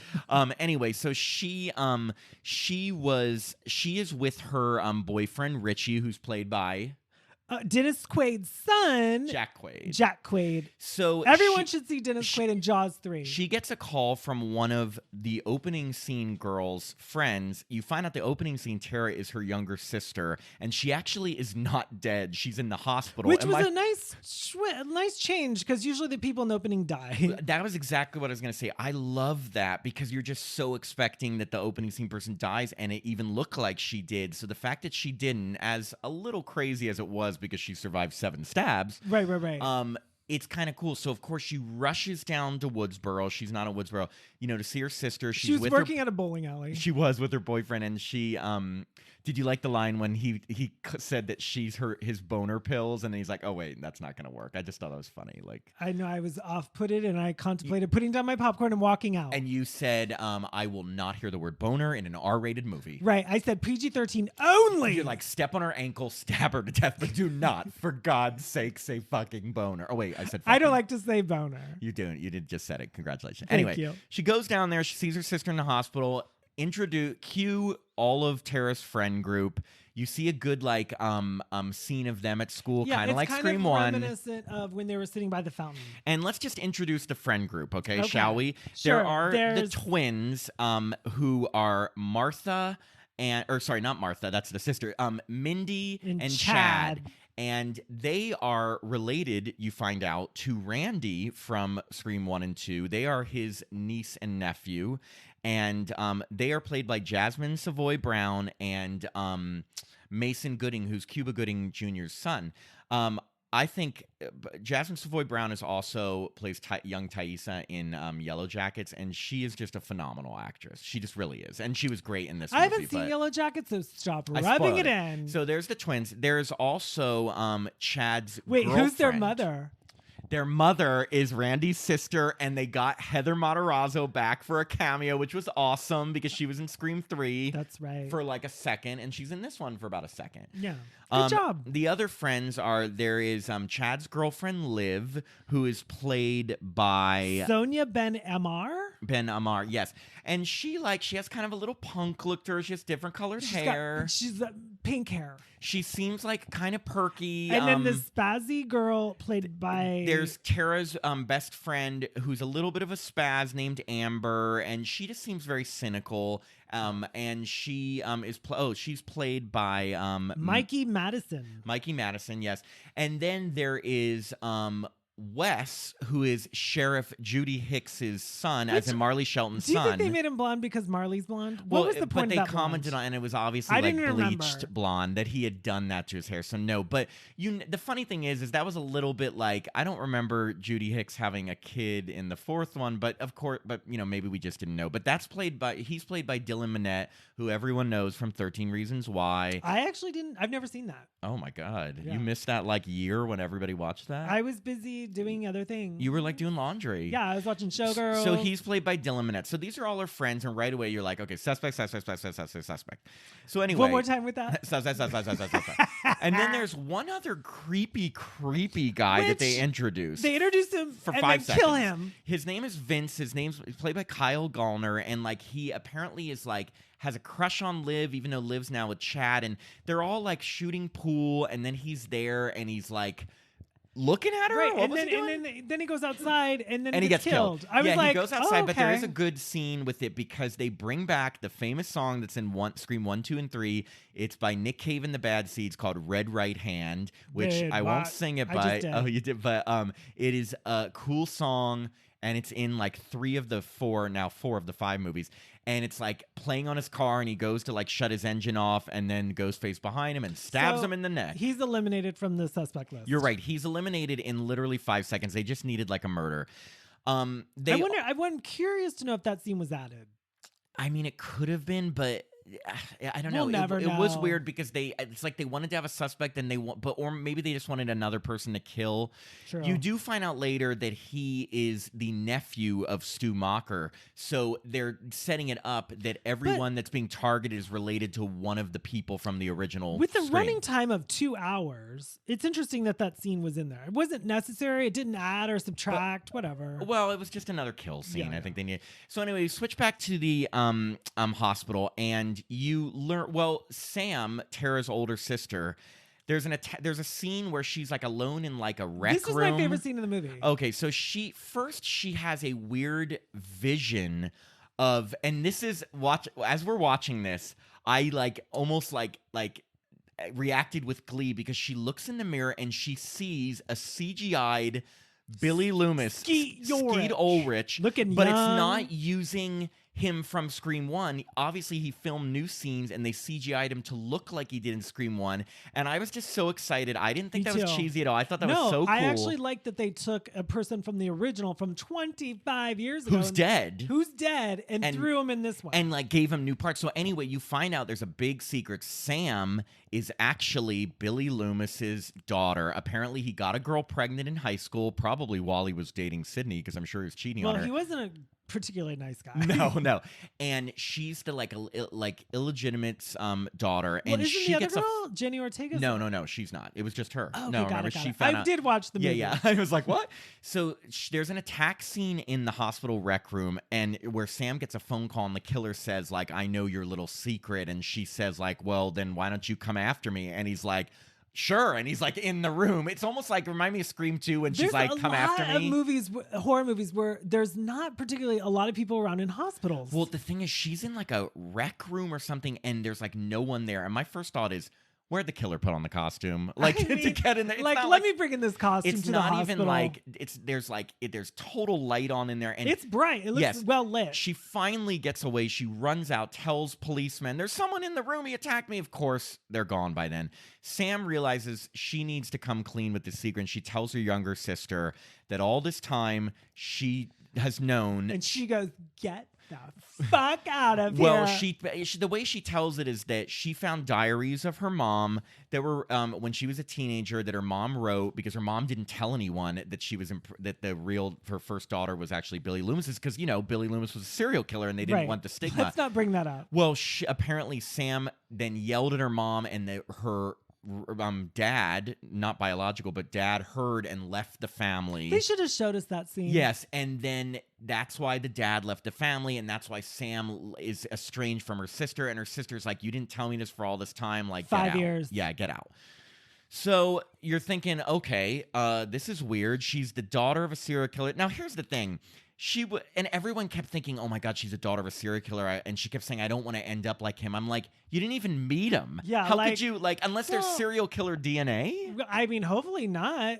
Anyway, so she is with her boyfriend Richie, who's played by Dennis Quaid's son, Jack Quaid. Jack Quaid. So everyone should see Dennis Quaid in Jaws 3. She gets a call from one of the opening scene girl's friends. You find out the opening scene, Tara, is her younger sister, and she actually is not dead. She's in the hospital. Which was a nice change, because usually the people in the opening die. That was exactly what I was going to say. I love that, because you're just so expecting that the opening scene person dies, and it even looked like she did. So the fact that she didn't, as a little crazy as it was, because she survived 7 stabs. Right. It's kind of cool. So of course she rushes down to Woodsboro. She's not in Woodsboro, to see her sister. She was working at a bowling alley. She was with her boyfriend, and she did you like the line when he said that she's his boner pills, and then he's like, oh wait, that's not gonna work. I just thought that was funny. Like, I know I was off-putted, and I contemplated putting down my popcorn and walking out. And you said, I will not hear the word boner in an R-rated movie. Right. I said PG-13 only. You're like, step on her ankle, stab her to death, but do not, for God's sake, say fucking boner. Oh wait, I said fucking. I don't like to say boner. You did just said it. Congratulations. Thank Anyway, you. She goes down there. She sees her sister in the hospital. Cue all of Tara's friend group. You see a good scene of them at school, kind of like Scream 1. Reminiscent of when they were sitting by the fountain. And let's just introduce the friend group, okay? Shall we? Sure. There's the twins who are Martha not Martha, that's the sister. Mindy and Chad. And they are related, you find out, to Randy from Scream 1 and 2. They are his niece and nephew. And they are played by Jasmine Savoy Brown and Mason Gooding, who's Cuba Gooding Jr.'s son. I think Jasmine Savoy Brown also plays young Thaisa in Yellow Jackets, and she is just a phenomenal actress. She just really is, and she was great in this movie. I haven't seen Yellow Jackets, so stop rubbing it in. So there's the twins. There's also Chad's girlfriend. Who's their mother? Their mother is Randy's sister, and they got Heather Matarazzo back for a cameo, which was awesome because she was in Scream 3. That's right. For like a second, and she's in this one for about a second. Yeah. Good job. The other friends there is Chad's girlfriend, Liv, who is played by Sonia Ben Amar. Ben Amar, yes. And she has kind of a little punk look to her. She has different colored hair. She's pink hair. She seems like kind of perky. And then the spazzy girl played by... There's Tara's best friend, who's a little bit of a spaz, named Amber, and she just seems very cynical. And she she's played by Mikey Madison. Mikey Madison, yes. And then there is Wes, who is Sheriff Judy Hicks's son, as in Marley Shelton's son. Do you think they made him blonde because Marley's blonde? What was the point of that? But they commented on, and it was obviously bleached blonde, that he had done that to his hair. So no, but the funny thing is that was a little bit like, I don't remember Judy Hicks having a kid in the 4th one, but of course, maybe we just didn't know. But he's played by Dylan Minnette, who everyone knows from 13 Reasons Why. I actually didn't. I've never seen that. Oh my God. Yeah. You missed that year when everybody watched that? I was busy doing other things. You were doing laundry. Yeah, I was watching Showgirls. So he's played by Dylan Minnette. So these are all our friends, and right away you're like, okay, suspect. So anyway. One more time with that. Suspect. And then there's one other creepy guy that they introduced. They introduced him for and 5 then seconds. kill him. His name is Vince. He's played by Kyle Gallner, and he apparently is has a crush on Liv, even though Liv's now with Chad, and they're all shooting pool, and then he's there and he's looking at her. Right, what and was then, he doing? and then he goes outside, and then he gets killed. I was he goes outside, but there is a okay. good scene with it because they bring back the famous song that's in Scream 1, 2, and 3. It's by Nick Cave and the Bad Seeds called Red Right Hand, which I won't sing it by. Oh, you did, but it is a cool song, and it's in 3 of the 4, now 4 of the 5 movies. And it's playing on his car, and he goes to shut his engine off, and then Ghostface behind him and stabs him in the neck. He's eliminated from the suspect list. You're right. He's eliminated in literally 5 seconds. They just needed a murder. I'm curious to know if that scene was added. I mean, it could have been, but I don't know. We'll never know. It was weird because it's they wanted to have a suspect, and or maybe they just wanted another person to kill. True. You do find out later that he is the nephew of Stu Macher, so they're setting it up that everyone that's being targeted is related to one of the people from the original. With the Scream. running time of 2 hours, it's interesting that scene was in there. It wasn't necessary. It didn't add or subtract. Whatever. Well, it was just another kill scene. Yeah. I think they needed. So anyway, we switch back to the hospital, and you learn. Well, Sam, Tara's older sister, There's there's a scene where she's like alone in like a rec This was room. my favorite scene in the movie. Okay, so she has a weird vision of, and this is as we're watching this, I like almost like reacted with glee because she looks in the mirror and she sees a CGI'd Billy Loomis, Skeet Ulrich, looking but young. it's not using him from Scream 1. Obviously, he filmed new scenes and they CGI'd him to look like he did in Scream 1. And I was just so excited. I didn't think that was cheesy at all. I thought that was so cool. I actually like that they took a person from the original from 25 years ago. Who's dead, and threw him in this one. And like gave him new parts. So anyway, you find out there's a big secret. Sam is actually Billy Loomis's daughter. Apparently, he got a girl pregnant in high school, probably while he was dating Sydney, because I'm sure he was cheating on her. Well, he wasn't a particularly nice guy. No. And she's the like illegitimate daughter. Well, and isn't she the other gets girl Jenny Ortega? No, she's not. It was just her. Oh, okay, no, got remember it. she found I out. did watch the movie. Yeah. I was like, what? So there's an attack scene in the hospital rec room, and where Sam gets a phone call, and the killer says like, "I know your little secret," and she says like, "Well, then why don't you come after me?" And he's like, sure, and he's like in the room. It's almost like remind me of Scream 2 when she's like, "Come after me." There's a lot of horror movies, where there's not particularly a lot of people around in hospitals. Well, the thing is, she's in like a rec room or something, and there's like no one there. And my first thought is, where'd the killer put on the costume? Like to get in there. It's like, not let me bring in this costume it's to the hospital. not even like there's total light on in there, and it's bright. It looks well lit. She finally gets away. She runs out, tells policemen, "There's someone in the room. He attacked me." Of course, they're gone by then. Sam realizes she needs to come clean with the secret, and she tells her younger sister that all this time she has known. And she goes, "Get the fuck out of here." Well, she the way she tells it is that she found diaries of her mom that were when she was a teenager that her mom wrote, because her mom didn't tell anyone that she was that her first daughter was actually Billy Loomis's, because Billy Loomis was a serial killer and they didn't want the stigma. Let's not bring that up. Well, apparently Sam then yelled at her mom, and her dad, not biological, but dad, heard and left the family. They should have showed us that scene. Yes, and then that's why the dad left the family, and that's why Sam is estranged from her sister, and her sister's like, "You didn't tell me this for all this time, like 5 get out." years. Yeah, get out. So you're thinking, okay, this is weird. She's the daughter of a serial killer. Now, here's the thing. And everyone kept thinking, "Oh my God, she's a daughter of a serial killer." And she kept saying, "I don't want to end up like him." I'm like, you didn't even meet him. Yeah. How could you, unless there's serial killer DNA? I mean, hopefully not.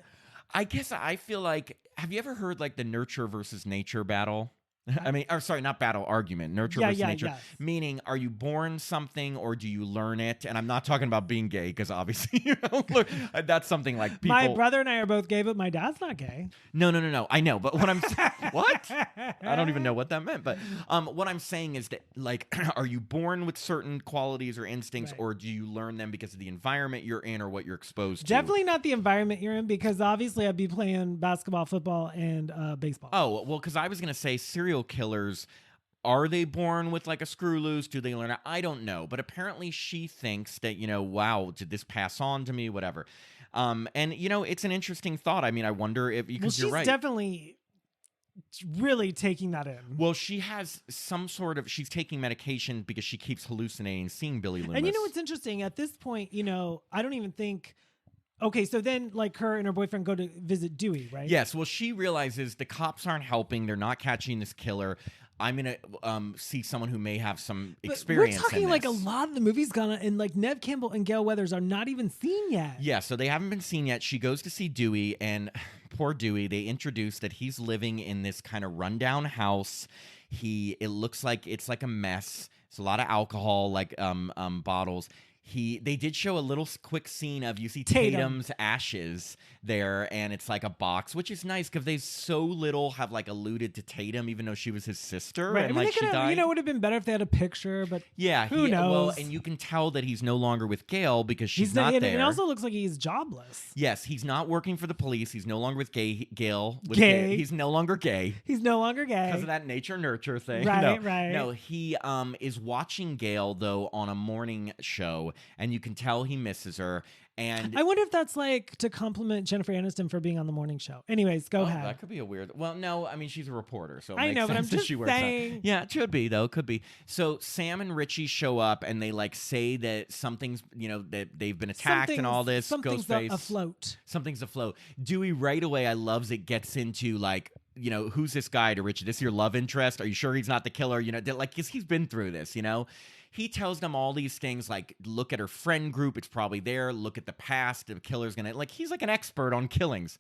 I guess I feel like, have you ever heard like the nurture versus nature battle? I mean, or sorry, not battle, argument. Nurture versus nature. Yes. Meaning, are you born something or do you learn it? And I'm not talking about being gay, because obviously, look, that's something like people. My brother and I are both gay, but my dad's not gay. No. I know, but what I'm what? I don't even know what that meant. But what I'm saying is that, like, are you born with certain qualities or instincts, or do you learn them because of the environment you're in or what you're exposed to? Definitely not the environment you're in, because obviously I'd be playing basketball, football, and baseball. Oh, well, because I was going to say serial killers, are they born with like a screw loose? Do they learn it? I don't know. But apparently she thinks that, wow, did this pass on to me? Whatever. And, it's an interesting thought. I mean, I wonder if, because you're right. She's definitely really taking that in. Well, she has some sort of, she's taking medication because she keeps hallucinating, seeing Billy Loomis. And what's interesting? At this point, I don't even think... Okay, so then, like, her and her boyfriend go to visit Dewey, right? Yes. Well, she realizes the cops aren't helping. They're not catching this killer. I'm going to see someone who may have some experience in this. We're talking like a lot of the movies gone, and like Neve Campbell and Gail Weathers are not even seen yet. Yeah, so they haven't been seen yet. She goes to see Dewey, and poor Dewey, they introduce that he's living in this kind of rundown house. It looks like it's like a mess. It's a lot of alcohol, like bottles. They did show a little quick scene of, you see Tatum's ashes there, and it's like a box, which is nice because they so little have like alluded to Tatum, even though she was his sister. Right. And I mean, like she died. It would have been better if they had a picture, but yeah, who knows? Well, and you can tell that he's no longer with Gail because she's not there. It also looks like he's jobless. Yes, he's not working for the police. He's no longer with Gail. Gay. He's no longer gay. He's no longer gay. Because of that nature nurture thing. Right, right. No, he is watching Gail, though, on a morning show. and you can tell he misses her. And I wonder if that's like to compliment Jennifer Aniston for being on the morning show. Anyways, go ahead. That could be a weird. Well, no, I mean she's a reporter, so it I makes know, but sense I'm that just she wears that. saying. Yeah, it should be though. Could be. So Sam and Richie show up, and they like say that something's, that they've been attacked and all this. Something's Ghostface afloat. Something's afloat. Dewey right away, I loves it. Gets into like, who's this guy to Richie? This your love interest? Are you sure he's not the killer? Like, because he's been through this. He tells them all these things like, look at her friend group. It's probably there. Look at the past. The killer's going to, like, he's like an expert on killings.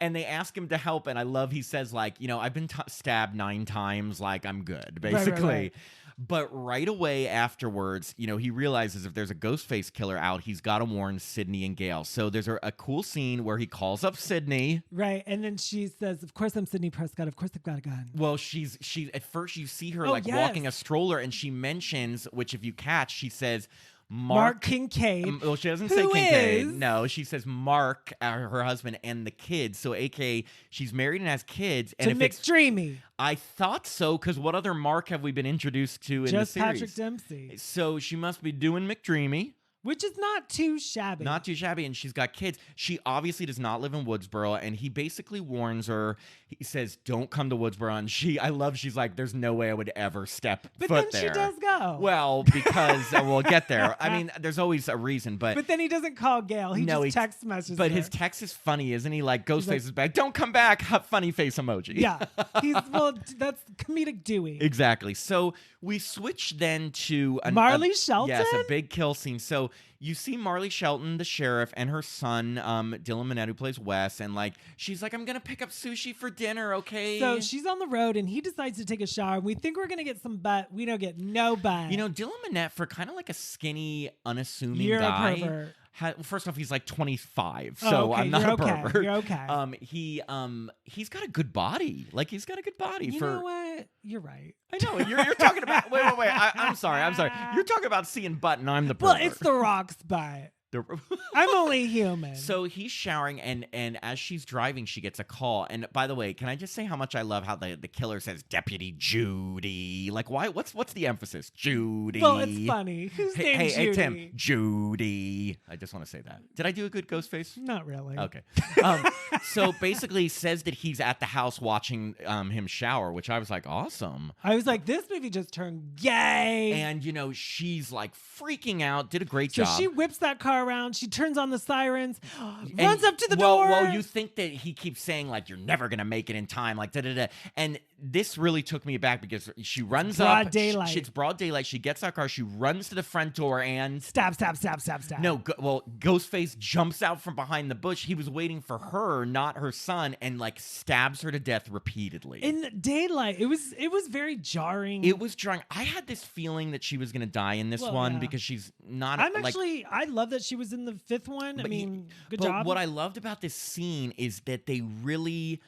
And they ask him to help. And I love, he says, like, I've been stabbed 9 times. Like, I'm good, basically. Right. But right away afterwards, he realizes if there's a Ghostface killer out, he's got to warn Sydney and Gail. So there's a cool scene where he calls up Sydney. Right. And then she says, of course I'm Sydney Prescott. Of course I've got a gun. Well, she's at first you see her Yes. walking a stroller, and she mentions, which if you catch, she says, Mark Kincaid. Well, she doesn't say Kincaid. Is? No, she says Mark, her husband, and the kids. So, AKA, she's married and has kids. And to if McDreamy. I thought so, because what other Mark have we been introduced to in the series? Just Patrick Dempsey. So she must be doing McDreamy. Which is not too shabby. Not too shabby, and she's got kids. She obviously does not live in Woodsboro, and he basically warns her. He says, don't come to Woodsboro, and she's like, there's no way I would ever step But foot then there. she does go. Well, because we'll get there. I mean, there's always a reason, but then he doesn't call Gail. He just text messages But her. his text is funny, isn't he? Like, Ghostface is back. Don't come back. Funny face emoji. Yeah. That's comedic Dewey. Exactly. So we switch then to Marley Shelton? Yes, a big kill scene. So you see Marley Shelton, the sheriff, and her son, Dylan Minnette, who plays Wes, and like she's like, I'm gonna pick up sushi for dinner, okay? So she's on the road, and he decides to take a shower. We think we're gonna get some butt. We don't get no butt. Dylan Minnette, for kind of like a skinny, unassuming You're guy. a pervert. First off, he's like 25, so okay. I'm not You're a okay. pervert. You're okay. He's got a good body. Like he's got a good body. You know what? You're right. I know you're talking about. Wait. I'm sorry. You're talking about seeing butt, and I'm the pervert. Well, it's The Rock's butt. I'm only human. So he's showering, and as she's driving, she gets a call. And by the way, can I just say how much I love how the killer says Deputy Judy? Like, why? What's the emphasis? Judy. Well, it's funny. Who's named Judy? Hey, Tim. Judy. I just want to say that. Did I do a good Ghostface? Not really. Okay. So basically, he says that he's at the house watching him shower, which I was like, awesome. I was like, this movie just turned gay. And she's like freaking out. Did a great So job. she whips that car around. She turns on the sirens, runs up to the door. Well, you think that he keeps saying like you're never gonna make it in time, like da da da. And this really took me aback because she runs up. Broad daylight. It's broad daylight. She gets out of the car. She runs to the front door and Stab. No, Ghostface jumps out from behind the bush. He was waiting for her, not her son, and like stabs her to death repeatedly. In daylight, it was very jarring. It was jarring. I had this feeling that she was gonna die in this one yeah. because she's not. I love that she was in the 5th one. Good job. What I loved about this scene is that they really.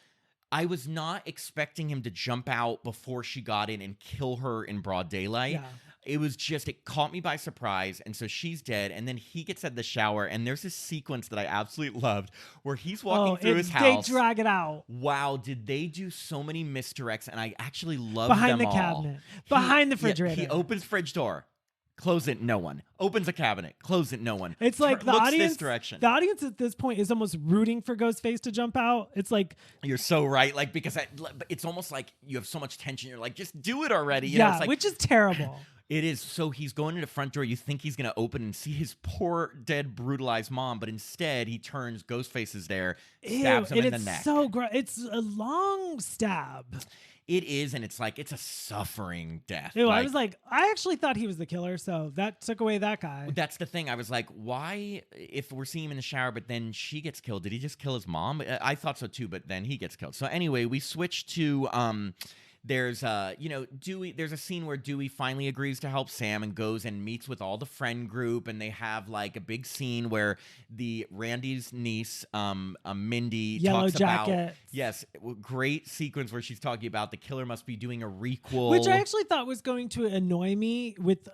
I was not expecting him to jump out before she got in and kill her in broad daylight. Yeah. It was just, it caught me by surprise. And so she's dead. And then he gets out of the shower. And there's this sequence that I absolutely loved where he's walking through his house. They drag it out. Wow, did they do so many misdirects? And I actually loved Behind them the all. cabinet. Behind the refrigerator. He opens fridge door. Close it, no one. Opens a cabinet. Close it, no one. It's like the looks audience. This direction. The audience at this point is almost rooting for Ghostface to jump out. It's like you're so right. Like because it's almost like you have so much tension. You're like, just do it already. You yeah, know, it's like, which is terrible. It is. So he's going to the front door. You think he's going to open and see his poor, dead, brutalized mom, but instead he turns. Ghostface is there, stabs him in the neck. So gross. It's a long stab. It is, and it's like it's a suffering death. Ew, I was like, I actually thought he was the killer, so that took away that guy. That's the thing. I was like, why, if we're seeing him in the shower, but then she gets killed, did he just kill his mom? I thought so too, but then he gets killed. So anyway, we switch to there's Dewey. There's a scene where Dewey finally agrees to help Sam and goes and meets with all the friend group, and they have like a big scene where Randy's niece, Mindy, Yellow talks Jackets. about great sequence where she's talking about the killer must be doing a requel, which I actually thought was going to annoy me. With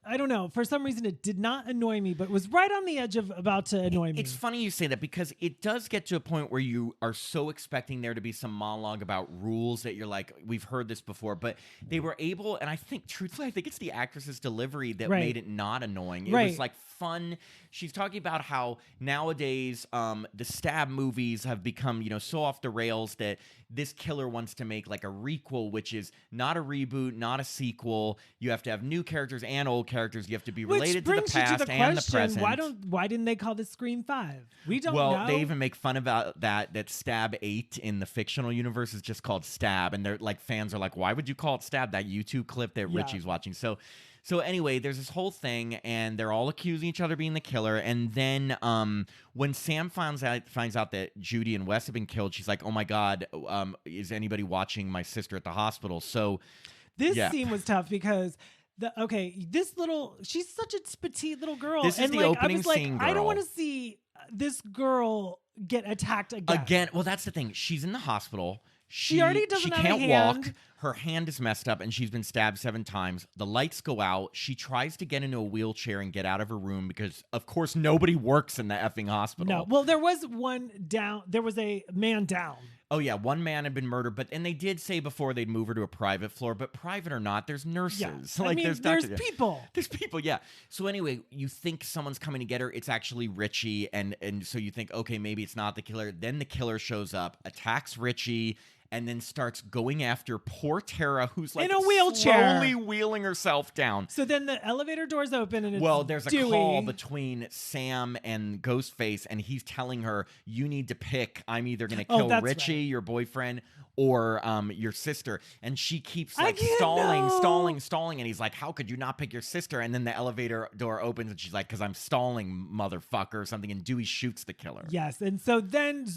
I don't know, for some reason it did not annoy me, but was right on the edge of about to annoy me. It's funny you say that because it does get to a point where you are so expecting there to be some monologue about rules that you're like, we've heard this before, but they were able, and I think, truthfully, I think it's the actress's delivery that Right. made it not annoying. It Right. was like fun. She's talking about how nowadays the stab movies have become, so off the rails that this killer wants to make like a requel, which is not a reboot, not a sequel. You have to have new characters and old characters. You have to be related to the past and the present. Why didn't they call this Scream 5? We don't know. Well, they even make fun about that Stab 8 in the fictional universe is just called Stab, and they're like, fans are like, why would you call it Stab? That YouTube clip that Richie's watching. So anyway, there's this whole thing, and they're all accusing each other of being the killer. And then when Sam finds out that Judy and Wes have been killed, she's like, "Oh my God, is anybody watching my sister at the hospital?" So this scene was tough because she's such a petite little girl. This is the opening scene, girl. I don't want to see this girl get attacked again. Well, that's the thing. She's in the hospital. She already doesn't have a hand. She can't walk. Her hand is messed up, and she's been stabbed 7 times. The lights go out. She tries to get into a wheelchair and get out of her room because, of course, nobody works in the effing hospital. No. Well, there was one down. There was a man down. Oh, yeah. One man had been murdered, and they did say before they'd move her to a private floor, but private or not, there's nurses. Yeah. There's people. There's people, yeah. So anyway, you think someone's coming to get her. It's actually Richie, and so you think, okay, maybe it's not the killer. Then the killer shows up, attacks Richie, and then starts going after poor Tara, who's like in a wheelchair, slowly wheeling herself down. So then the elevator doors open, and there's a Dewey. call between Sam and Ghostface, and he's telling her, you need to pick. I'm either going to kill Richie, your boyfriend, or your sister. And she keeps like stalling. And he's like, how could you not pick your sister? And then the elevator door opens, and she's like, because I'm stalling, motherfucker, or something. And Dewey shoots the killer. Yes. And so then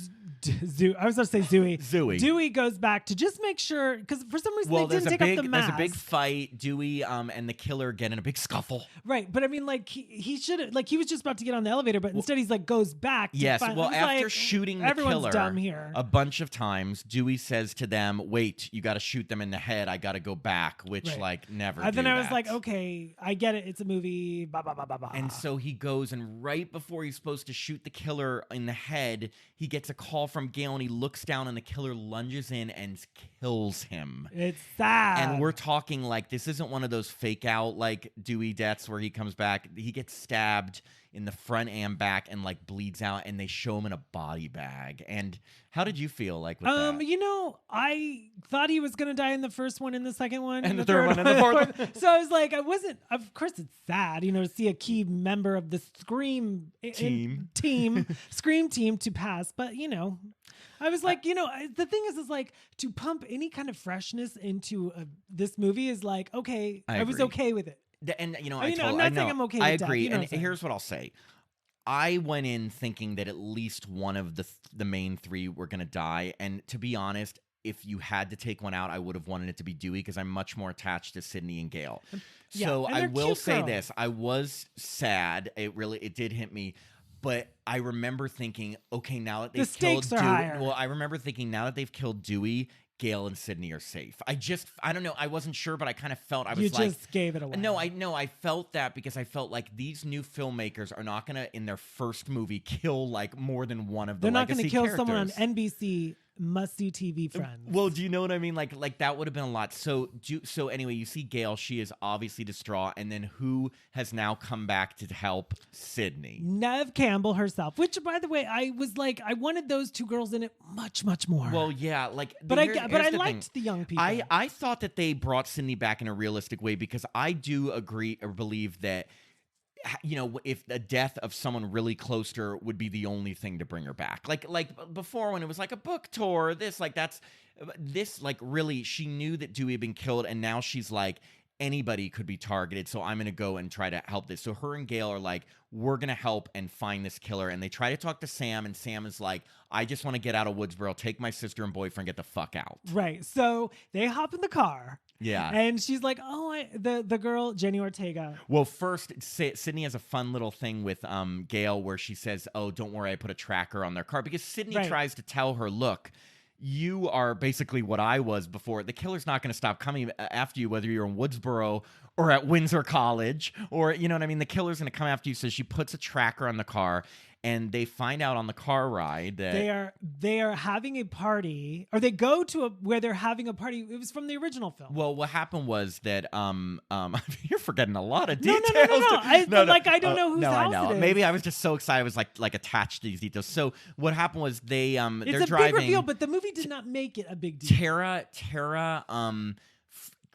I was going to say Zooey. Dewey goes back to just make sure, because for some reason they didn't take off the mask. There's a big fight. Dewey and the killer get in a big scuffle. Right. But I mean, like, he should have, like, he was just about to get on the elevator, but instead he's like, goes back. Yes. After shooting the killer dumb here. a bunch of times, Dewey says to them, wait, you got to shoot them in the head. I got to go back, which like never do then I was that. like, okay, I get it. It's a movie. Blah, blah, blah, blah, blah. And so he goes, and right before he's supposed to shoot the killer in the head, he gets a call from Gale, and he looks down, and the killer lunges in and kills him. It's sad. And we're talking like, this isn't one of those fake out like Dewey deaths where he comes back. He gets stabbed in the front and back and like bleeds out, and they show him in a body bag. And how did you feel like with that? I thought he was gonna die in the first one, and the second one, and the third one, and the fourth one. So I was like, of course it's sad, to see a key member of the Scream Scream team to pass. But I was like, the thing is like, to pump any kind of freshness into this movie is like, okay, I was okay with it. And I'm not saying I'm okay with I agree. Death, and here's what I'll say. I went in thinking that at least one of the main 3 were going to die. And to be honest, if you had to take one out, I would have wanted it to be Dewey because I'm much more attached to Sydney and Gale. So I will say this. I was sad. It did hit me. But I remember thinking, okay, now that they've killed Dewey. Well, I remember thinking now that they've killed Dewey, Gale and Sydney are safe. I don't know. I wasn't sure, but I kind of felt I was like, you just gave it away. No, I felt that because I felt like these new filmmakers are not going to, in their first movie, kill like more than one of the legacy characters. They're not going to kill someone on NBC must-see TV friends. Well, do you know what I mean? Like that would have been a lot. So anyway, you see Gale. She is obviously distraught, and then who has now come back to help Sydney? Neve Campbell herself. Which, by the way, I was like, I wanted those 2 girls in it much, much more. Well, yeah, but I liked the young people. I thought that they brought Sydney back in a realistic way because I do agree or believe that, if the death of someone really close to her would be the only thing to bring her back. Like before when it was like a book tour, really, she knew that Dewey had been killed, and now she's like, anybody could be targeted, so I'm going to go and try to help this. So her and Gale are like, we're going to help and find this killer. And they try to talk to Sam, and Sam is like, I just want to get out of Woodsboro, take my sister and boyfriend, get the fuck out. Right. So they hop in the car. Yeah. And she's like, the girl, Jenny Ortega. Well, first, Sydney has a fun little thing with Gale where she says, oh, don't worry, I put a tracker on their car. Because Sydney tries to tell her, look, you are basically what I was before. The killer's not going to stop coming after you, whether you're in Woodsboro or at Windsor College, or, you know what I mean? The killer's going to come after you. So she puts a tracker on the car. and they find out on the car ride that they are having a party, or they go to where they're having a party. It was from the original film. Well, what happened was that you're forgetting a lot of No, details. I don't know whose house I know. it is. Maybe I was just so excited I was like attached to these details. So what happened was they're it's a driving. big reveal, but the movie did not make it a big deal. Tara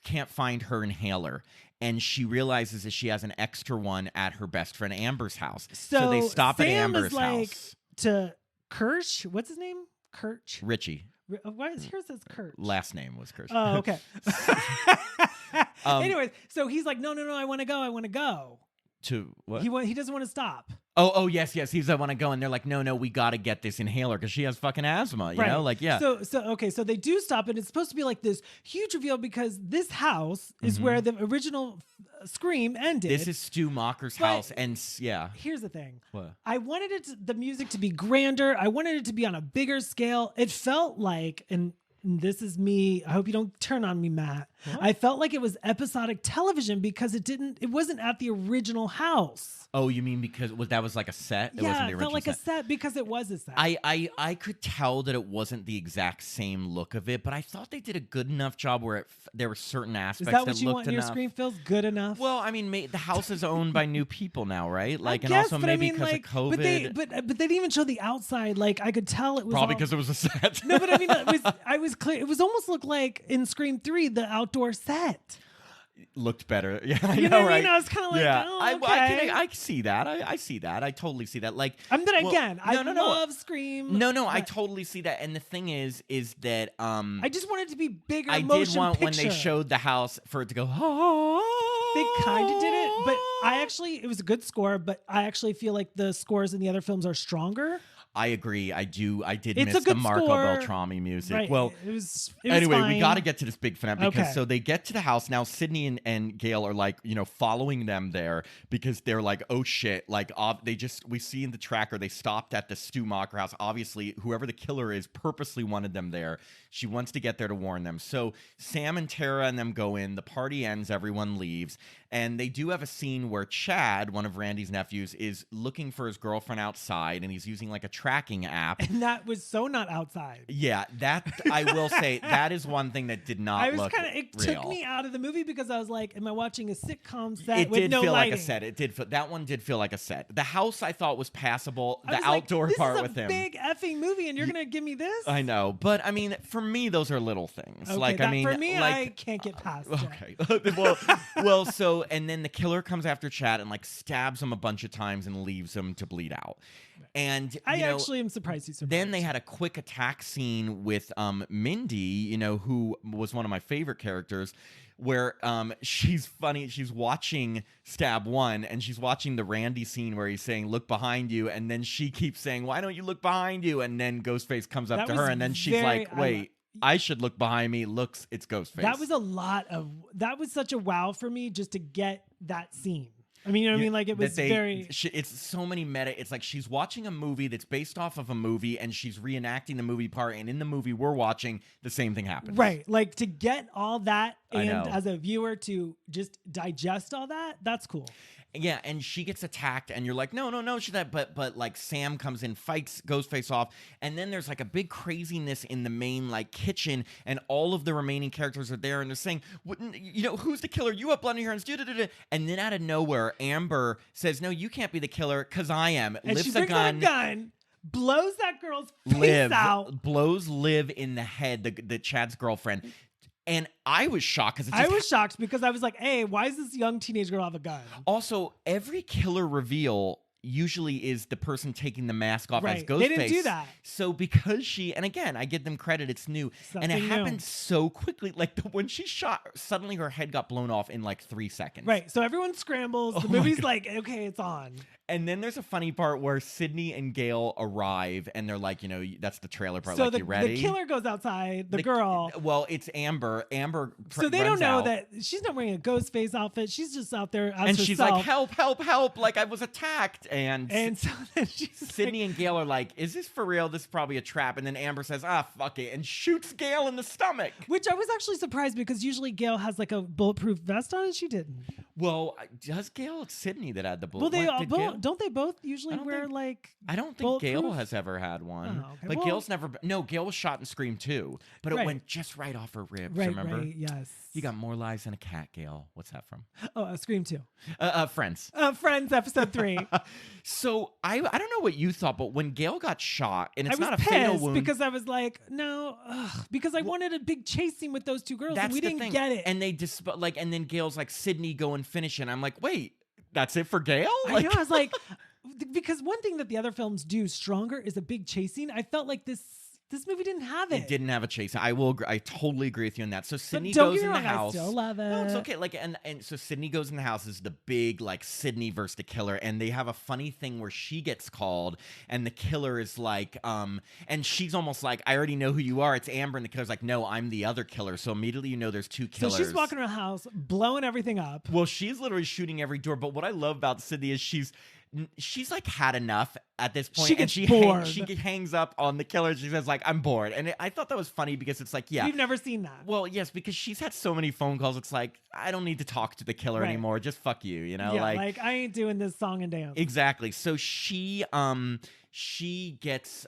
can't find her inhaler, and she realizes that she has an extra one at her best friend Amber's house. So they stop Sam at Amber's is like house. To Kirsch, what's his name? Kirsch. Richie. Why is here says Kirsch? Last name was Kirsch. Oh, okay. Anyways, so he's like, no, I want to go. To what? He doesn't want to stop. Oh, yes. He's I want to go, and they're like, no, we got to get this inhaler because she has fucking asthma. You know, like yeah. So they do stop, and it's supposed to be like this huge reveal because this house is where the original Scream ended. This is Stu Macher's house, and yeah. Here's the thing. What? I wanted the music to be grander. I wanted it to be on a bigger scale. It felt like, and this is me, I hope you don't turn on me, Matt. What? I felt like it was episodic television because it wasn't at the original house. Oh, you mean because that was like a set? It wasn't the original it felt like set. a set because it was a set. I could tell that it wasn't the exact same look of it, but I thought they did a good enough job where there were certain aspects that what that you looked want in your enough. Scream feels good enough? Well, I mean, the house is owned by new people now, right? Like, and also but maybe I mean, because like, of COVID. But they didn't even show the outside. Like, I could tell it was probably because it was a set. No, but I mean, I was clear. It was almost looked like in Scream 3, the outdoor set. Looked better. Yeah, I you know, what right? I mean? I was kind of like, yeah. oh, okay. I see that. I see that. I totally see that. Like, I love Scream. No, I totally see that. And the thing is that I just wanted it to be bigger. I did want when they showed the house for it to go. They kind of did it, but it was a good score. But I actually feel like the scores in the other films are stronger. I agree. I did it's miss the Marco score. Beltrami music. Right. Well, it was anyway, fine. we got to get to this big finale because okay. So they get to the house now. Sydney and Gail are like, following them there because they're like, oh shit! Like we see in the tracker they stopped at the Stu Macher house. Obviously, whoever the killer is purposely wanted them there. She wants to get there to warn them. So Sam and Tara and them go in. The party ends. Everyone leaves. And they do have a scene where Chad, one of Randy's nephews, is looking for his girlfriend outside, and he's using like a tracking app. And that was so not outside. Yeah, that I will say that is one thing that did not look real. It took me out of the movie because I was like, am I watching a sitcom set it with did no feel lighting? like a set. It did. That one did feel like a set. The house I thought was passable. The outdoor part with him. This is a big effing movie, and you're gonna give me this? I know, but I mean, for me, those are little things. Okay, like for me, I can't get past. Okay, so and then the killer comes after Chad and like stabs him a bunch of times and leaves him to bleed out. And I actually am surprised he's surprised. Then they had a quick attack scene with Mindy, who was one of my favorite characters, where she's funny. She's watching Stab 1, and she's watching the Randy scene where he's saying, look behind you, and then she keeps saying, why don't you look behind you? And then Ghostface comes up to her, and then she's like, wait, I should look behind me. Looks, it's Ghostface. That was such a wow for me just to get that scene. I mean, you know what I mean? Like, it was it's so many meta. It's like she's watching a movie that's based off of a movie, and she's reenacting the movie part. And in the movie we're watching, the same thing happens. Right. Like, to get all that and as a viewer to just digest all that, that's cool. Yeah, and she gets attacked, and you're like, no, she's that. But like Sam comes in, fights Ghostface off, and then there's like a big craziness in the main like kitchen, and all of the remaining characters are there, and they're saying, who's the killer? You have blood on your hands, and then out of nowhere, Amber says, no, you can't be the killer, cause I am. And lifts she brings out a gun, blows that girl's face out, blows Liv in the head, the Chad's girlfriend. And I was shocked because I was shocked because I was like, hey, why does this young teenage girl have a gun? Also, every killer reveal usually is the person taking the mask off as Ghostface. They didn't do that. So because and again, I give them credit, it's new. Something and it new. happened so quickly. Like when she shot, suddenly her head got blown off in like 3 seconds. Right. So everyone scrambles. The movie's like, okay, it's on. And then there's a funny part where Sydney and Gail arrive, and they're like, that's the trailer part. So like, you ready? The killer goes outside. The girl. Well, it's Amber. So they don't know that she's not wearing a Ghostface outfit. She's just out there as herself. She's like, help! Like I was attacked. And so then she's Sydney and Gail are like, is this for real? This is probably a trap. And then Amber says, fuck it, and shoots Gail in the stomach. Which I was actually surprised because usually Gail has like a bulletproof vest on, and she didn't. Well, does Gail? It's Sydney that had the bullet. Well, Don't they both usually wear like? I don't think bulletproof? Gail has ever had one. Oh, okay. But Well- Gail's never. No, Gail was shot in Scream 2, but it Right. went just right off her ribs. Right, Remember? right, yes. You got more lives than a cat, Gail. What's that from? Oh, Scream 2. Friends. Friends, episode 3. So I don't know what you thought, but when Gail got shot, and it's I was not a pissed fatal wound, because I was like, no, because I wanted a big chase scene with those two girls, and we didn't get it. And they just and then Gail's like, Sydney, go and finish it. And I'm like, wait, that's it for Gail? I know. I was like, because one thing that the other films do stronger is a big chase scene. I felt like this movie didn't have it. It didn't have a chase. I totally agree with you on that. So Sydney don't goes get in me the wrong, house. I still love it. No, it's okay. Like and so Sydney goes in the house is the big like Sydney versus the killer, and they have a funny thing where she gets called, and the killer is like, and she's almost like, I already know who you are. It's Amber, and the killer's like, no, I'm the other killer. So immediately you know there's two killers. So she's walking around the house, blowing everything up. Well, she's literally shooting every door. But what I love about Sydney is she's like had enough at this point, She gets and bored. she hangs up on the killer. She says like, I'm bored, and I thought that was funny because it's like, yeah, You've never seen that. well, yes, because she's had so many phone calls. It's like, I don't need to talk to the killer Right. anymore. Just fuck you, you know? yeah, like I ain't doing this song and dance. exactly. So she gets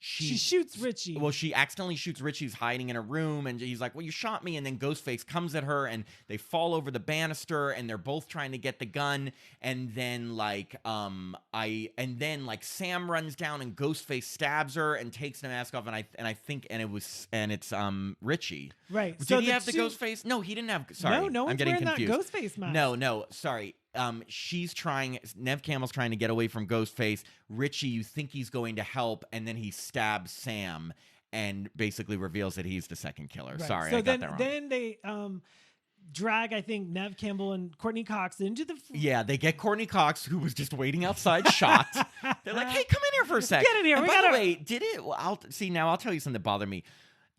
She shoots Richie. Well, she accidentally shoots Richie, who's hiding in a room, and he's like, well, you shot me. And then Ghostface comes at her, and they fall over the banister, and they're both trying to get the gun. And then Sam runs down, and Ghostface stabs her and takes the mask off, and it's Richie. Right. Did So he have the Ghostface? No, he didn't have. Sorry, no one's I'm getting wearing confused. that Ghostface mask. No, sorry. Nev Campbell's trying to get away from Ghostface. Richie, you think he's going to help, and then he stabs Sam and basically reveals that he's the second killer. Right. Sorry, so I got that wrong. Then they drag, I think, Nev Campbell and Courtney Cox into the. Yeah, they get Courtney Cox, who was just waiting outside, shot. They're like, "Hey, come in here for a sec." Get in here. And We by gotta. the way, did it? Well, I'll tell you something that bothered me.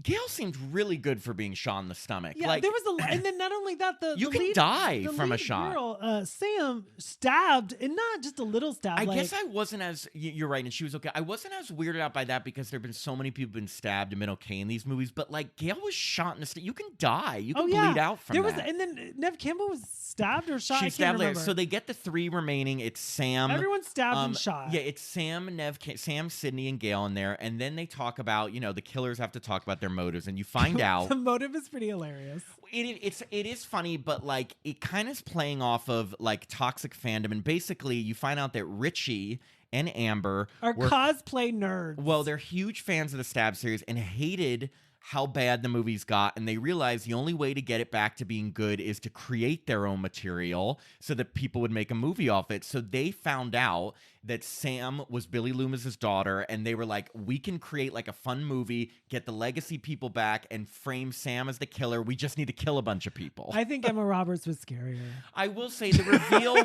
Gail seemed really good for being shot in the stomach. Yeah, like, there was and then not only that, you can die from a shot. Girl, Sam stabbed, and not just a little stab. I guess I wasn't as you're right, and she was okay. I wasn't as weirded out by that because there've been so many people been stabbed and been okay in these movies. But like Gail was shot in the stomach. You can die. You can bleed out from that. And then Nev Campbell was stabbed or shot. She I stabbed can't later. remember. So they get the three remaining. It's Sam. Everyone's stabbed and shot. Yeah, it's Sam, Sam, Sydney, and Gail in there. And then they talk about, the killers have to talk about their motives, and you find out the motive is pretty hilarious. it is funny, but like it kind of is playing off of like toxic fandom, and basically you find out that Richie and Amber are cosplay nerds. Well, they're huge fans of the Stab series and hated how bad the movies got, and they realized the only way to get it back to being good is to create their own material so that people would make a movie off it. So they found out that Sam was Billy Loomis's daughter, and they were like, we can create like a fun movie, get the legacy people back, and frame Sam as the killer. We just need to kill a bunch of people. I think Emma Roberts was scarier. I will say the reveal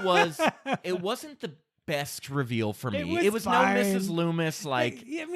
it wasn't the best reveal for me. It was fine. No Mrs. Loomis,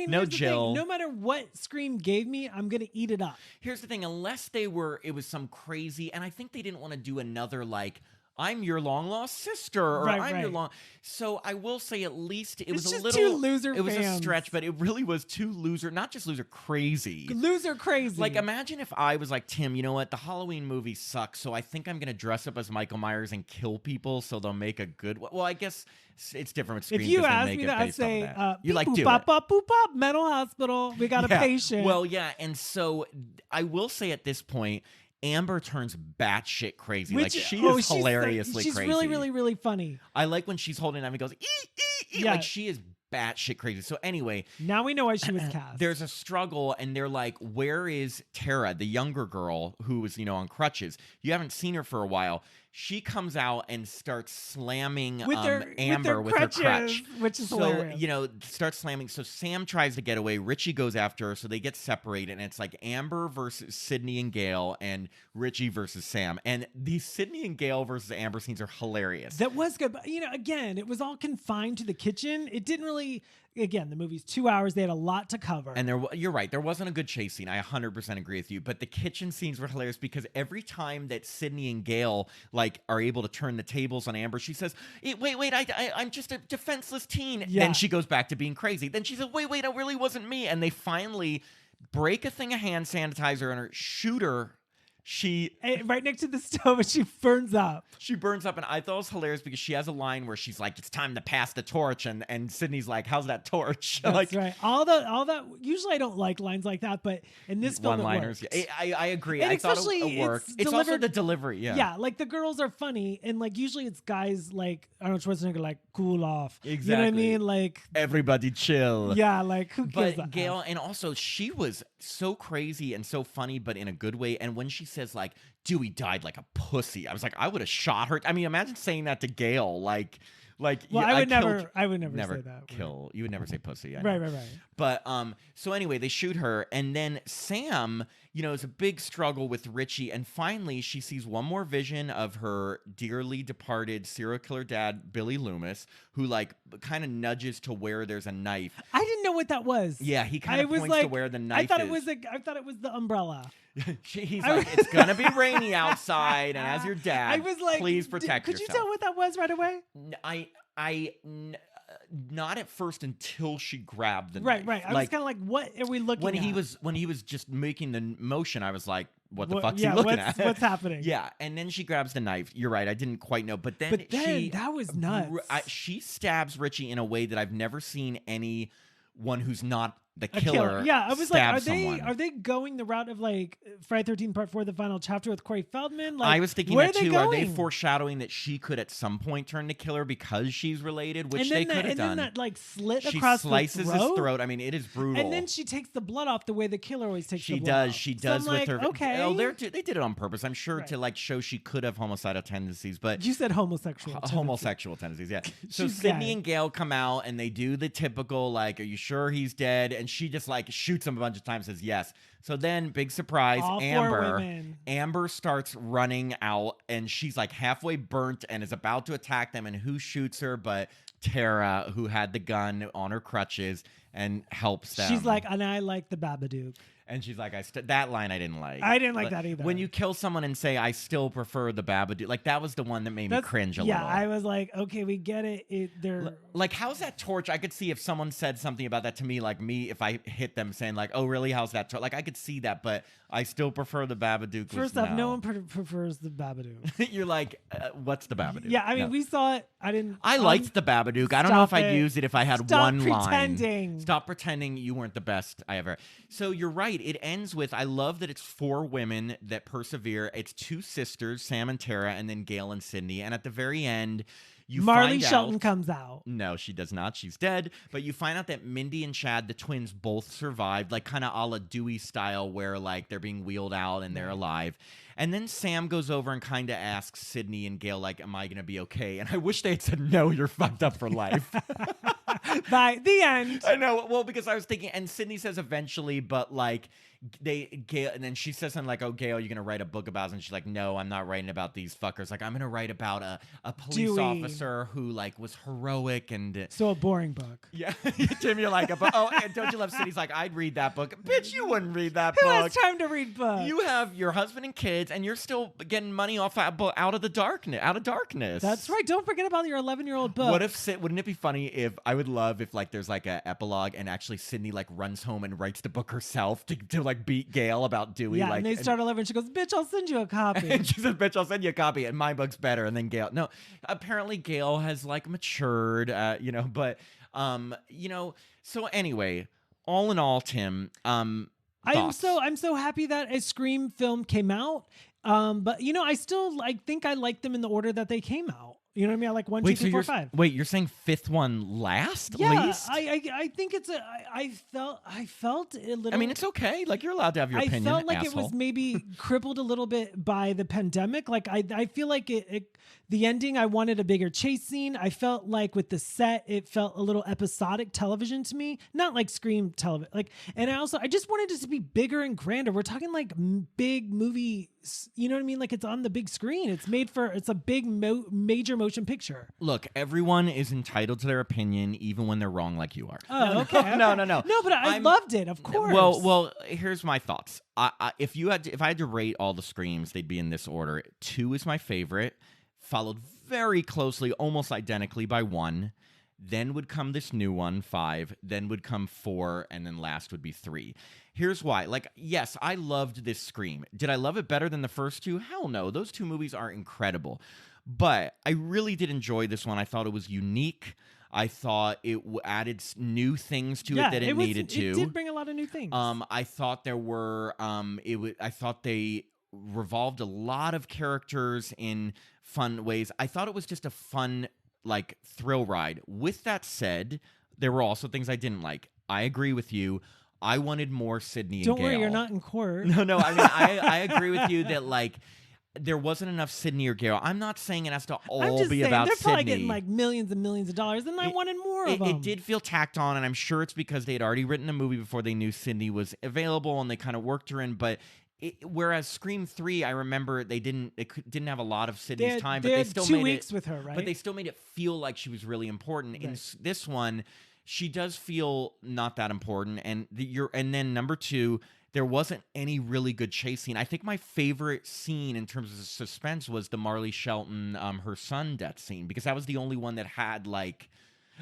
no Jill. No matter what Scream gave me, I'm gonna eat it up. Here's the thing: unless it was some crazy, and I think they didn't want to do another like, I'm your long lost sister, or I'm your long. So I will say, at least it was just a little two loser. It was fans. a stretch, but it really was two loser, not just loser crazy. Loser crazy. Like, imagine if I was like, Tim, you know what? The Halloween movie sucks, so I think I'm gonna dress up as Michael Myers and kill people, so they'll make a good. Well, I guess it's different with Scream. If you ask me that, I'd say, you like boop, bop, bop, boop, bop, mental hospital. We got a patient. Well, yeah, and so I will say at this point, Amber turns batshit crazy. She's hilariously she's crazy. really, really, really funny. I like when she's holding him and goes, ee, ee, ee. Yeah. Like, she is batshit crazy. So anyway, now we know why she was cast. There's a struggle, and they're like, where is Tara, the younger girl who was, on crutches? You haven't seen her for a while. She comes out and starts slamming Amber with her crutch. Which is hilarious. Starts slamming. So Sam tries to get away. Richie goes after her, so they get separated. And it's like Amber versus Sydney and Gail, and Richie versus Sam. And these Sydney and Gail versus Amber scenes are hilarious. That was good. But, again, it was all confined to the kitchen. It didn't really... Again, the movie's 2 hours. They had a lot to cover. And you're right. There wasn't a good chase scene. I 100% agree with you. But the kitchen scenes were hilarious because every time that Sydney and Gail are able to turn the tables on Amber, she says, wait, I'm just a defenseless teen. Yeah. Then she goes back to being crazy. Then she says, wait, it really wasn't me. And they finally break a thing of hand sanitizer on her, shoot right next to the stove, and she burns up. She burns up, and I thought it was hilarious because she has a line where she's like, "It's time to pass the torch," and Sydney's like, "How's that torch?" That's like, right. All that. Usually, I don't like lines like that, but in this film, one-liners. it works. I agree. And I thought especially it worked. It's delivered, also the delivery. Yeah, like the girls are funny, and like usually it's guys like Arnold Schwarzenegger, like cool off. Exactly. You know what I mean? Like everybody chill. Yeah, like who cares? But Gail, and also she was so crazy and so funny, but in a good way. And when she says like Dewey died like a pussy, I was like, I would have shot her. I mean, imagine saying that to Gail, like. Well, yeah, I would never say that. Kill. You would never say pussy. Right. But so anyway, they shoot her, and then Sam, is a big struggle with Richie, and finally she sees one more vision of her dearly departed serial killer dad, Billy Loomis, who like kind of nudges to where there's a knife. I didn't know what that was. Yeah, he kind of points to where the knife I thought is. it was the umbrella. He's like, it's gonna be rainy outside, and as your dad, I was like, please protect yourself. Could you tell what that was right away? Not at first until she grabbed the knife. Right. I was kind of like, what are we looking at? When he was just making the motion, I was like, what the fuck's he looking at? What's happening? Yeah, and then she grabs the knife. You're right, I didn't quite know, but then that was nuts. She stabs Richie in a way that I've never seen anyone who's not the A killer. Yeah, I was like, someone. are they going the route of like Friday 13 Part 4, the final chapter with Corey Feldman? Like, I was thinking where that too. Are Are they foreshadowing that she could at some point turn to killer because she's related, which they could have done? And then that like slit she across slices the throat. his throat. I mean, it is brutal. And then she takes the blood off the way the killer always takes the blood off. She does so with like, her. Okay. Oh, they did it on purpose, I'm sure, to like show she could have homicidal tendencies. But you said homosexual. Homosexual tendencies, yeah. So Sydney and Gail come out and they do the typical like, "Are you sure he's dead?" And she just like shoots him a bunch of times, says yes. So then, big surprise, All Amber starts running out, and she's like halfway burnt and is about to attack them. And who shoots her but Tara, who had the gun on her crutches and helps them. She's like, and I like the Babadook. And she's like, that line I didn't like. I didn't like that either. When you kill someone and say, "I still prefer the Babadook," like that was the one that made me cringe a little. Yeah, I was like, okay, we get it. They're like, how's that torch? I could see if someone said something about that to me, like me, if I hit them saying like, "Oh, really? How's that torch?" Like I could see that, but I still prefer the Babadook. First off, no one prefers the Babadook. You're like, what's the Babadook? Yeah, I mean, we saw it. I liked the Babadook. I don't know if I'd use it if I had one line. Stop pretending you weren't the best I ever. So you're right. It ends with, I love that it's 4 women that persevere. It's 2 sisters, Sam and Tara, and then Gail and Sydney. And at the very end, Marley Shelton comes out. No, she does not. She's dead. But you find out that Mindy and Chad, the twins, both survived, like kind of a la Dewey style, where like they're being wheeled out and they're alive. And then Sam goes over and kind of asks Sydney and Gail, like, "Am I going to be okay?" And I wish they had said, "No, you're fucked up for life." By the end. I know. Well, because I was thinking, and Sydney says eventually, but like Gail, and then she says something like, "Oh, Gail, you're gonna write a book about us?" And she's like, "No, I'm not writing about these fuckers. Like, I'm gonna write about a police officer who like was heroic and so a boring book." Yeah, Tim, you're like, "Oh, and don't you love Sydney's like, I'd read that book." Bitch, you wouldn't read that book. Who has time to read books? You have your husband and kids, and you're still getting money off out of darkness. That's right. Don't forget about your 11-year-old book. Wouldn't it be funny if I would love if like there's like a epilogue and actually Sydney like runs home and writes the book herself to like beat Gail about Dewey. Yeah, like, and they start all over and she goes, "Bitch, I'll send you a copy." And she says, "Bitch, I'll send you a copy, and my book's better." And then Gail, no, apparently Gail has like matured, but so anyway, all in all, Tim, I'm so happy that a Scream film came out. But I still think I like them in the order that they came out. You know what I mean? I like 1, 2, 3, 4, 5. Wait, you're saying 5th one last? Yeah, least? I think it's I felt a little. I mean, it's okay. Like you're allowed to have your opinion. I felt like asshole. it was maybe crippled a little bit by the pandemic. Like I feel like the ending. I wanted a bigger chase scene. I felt like with the set, it felt a little episodic television to me, not like Scream television. Like, and I just wanted it to be bigger and grander. We're talking like big movie. You know what I mean? Like it's on the big screen. It's a big major motion picture. Look, everyone is entitled to their opinion, even when they're wrong, like you are. Oh, okay. No. No, but I loved it. Of course. Well, here's my thoughts. If I had to rate all the Screams, they'd be in this order. 2 is my favorite, followed very closely, almost identically by 1. Then would come this new one, 5. Then would come 4, and then last would be 3. Here's why. Like, yes, I loved this Scream. Did I love it better than the first 2? Hell no. Those 2 movies are incredible. But I really did enjoy this one. I thought it was unique. I thought it added new things to it that it needed to. It did bring a lot of new things. I thought there were. I thought they revolved a lot of characters in fun ways. I thought it was just a fun, like, thrill ride. With that said, there were also things I didn't like. I agree with you. I wanted more Sydney and Gale. Don't worry, you're not in court. No. I mean, I agree with you that, like, there wasn't enough Sydney or Gale. I'm not saying it has to all be about they're Sydney. Probably getting like millions and millions of dollars, and I wanted more of them. It did feel tacked on, and I'm sure it's because they had already written a movie before they knew Sydney was available, and they kind of worked her in. But whereas Scream 3, I remember they didn't have a lot of Sydney's time, but they still made 2 weeks with her, right? But they still made it feel like she was really important. Right. In this one, she does feel not that important, and then number 2. There wasn't any really good chase scene. I think my favorite scene in terms of suspense was the Marley Shelton, her son death scene, because that was the only one that had, like,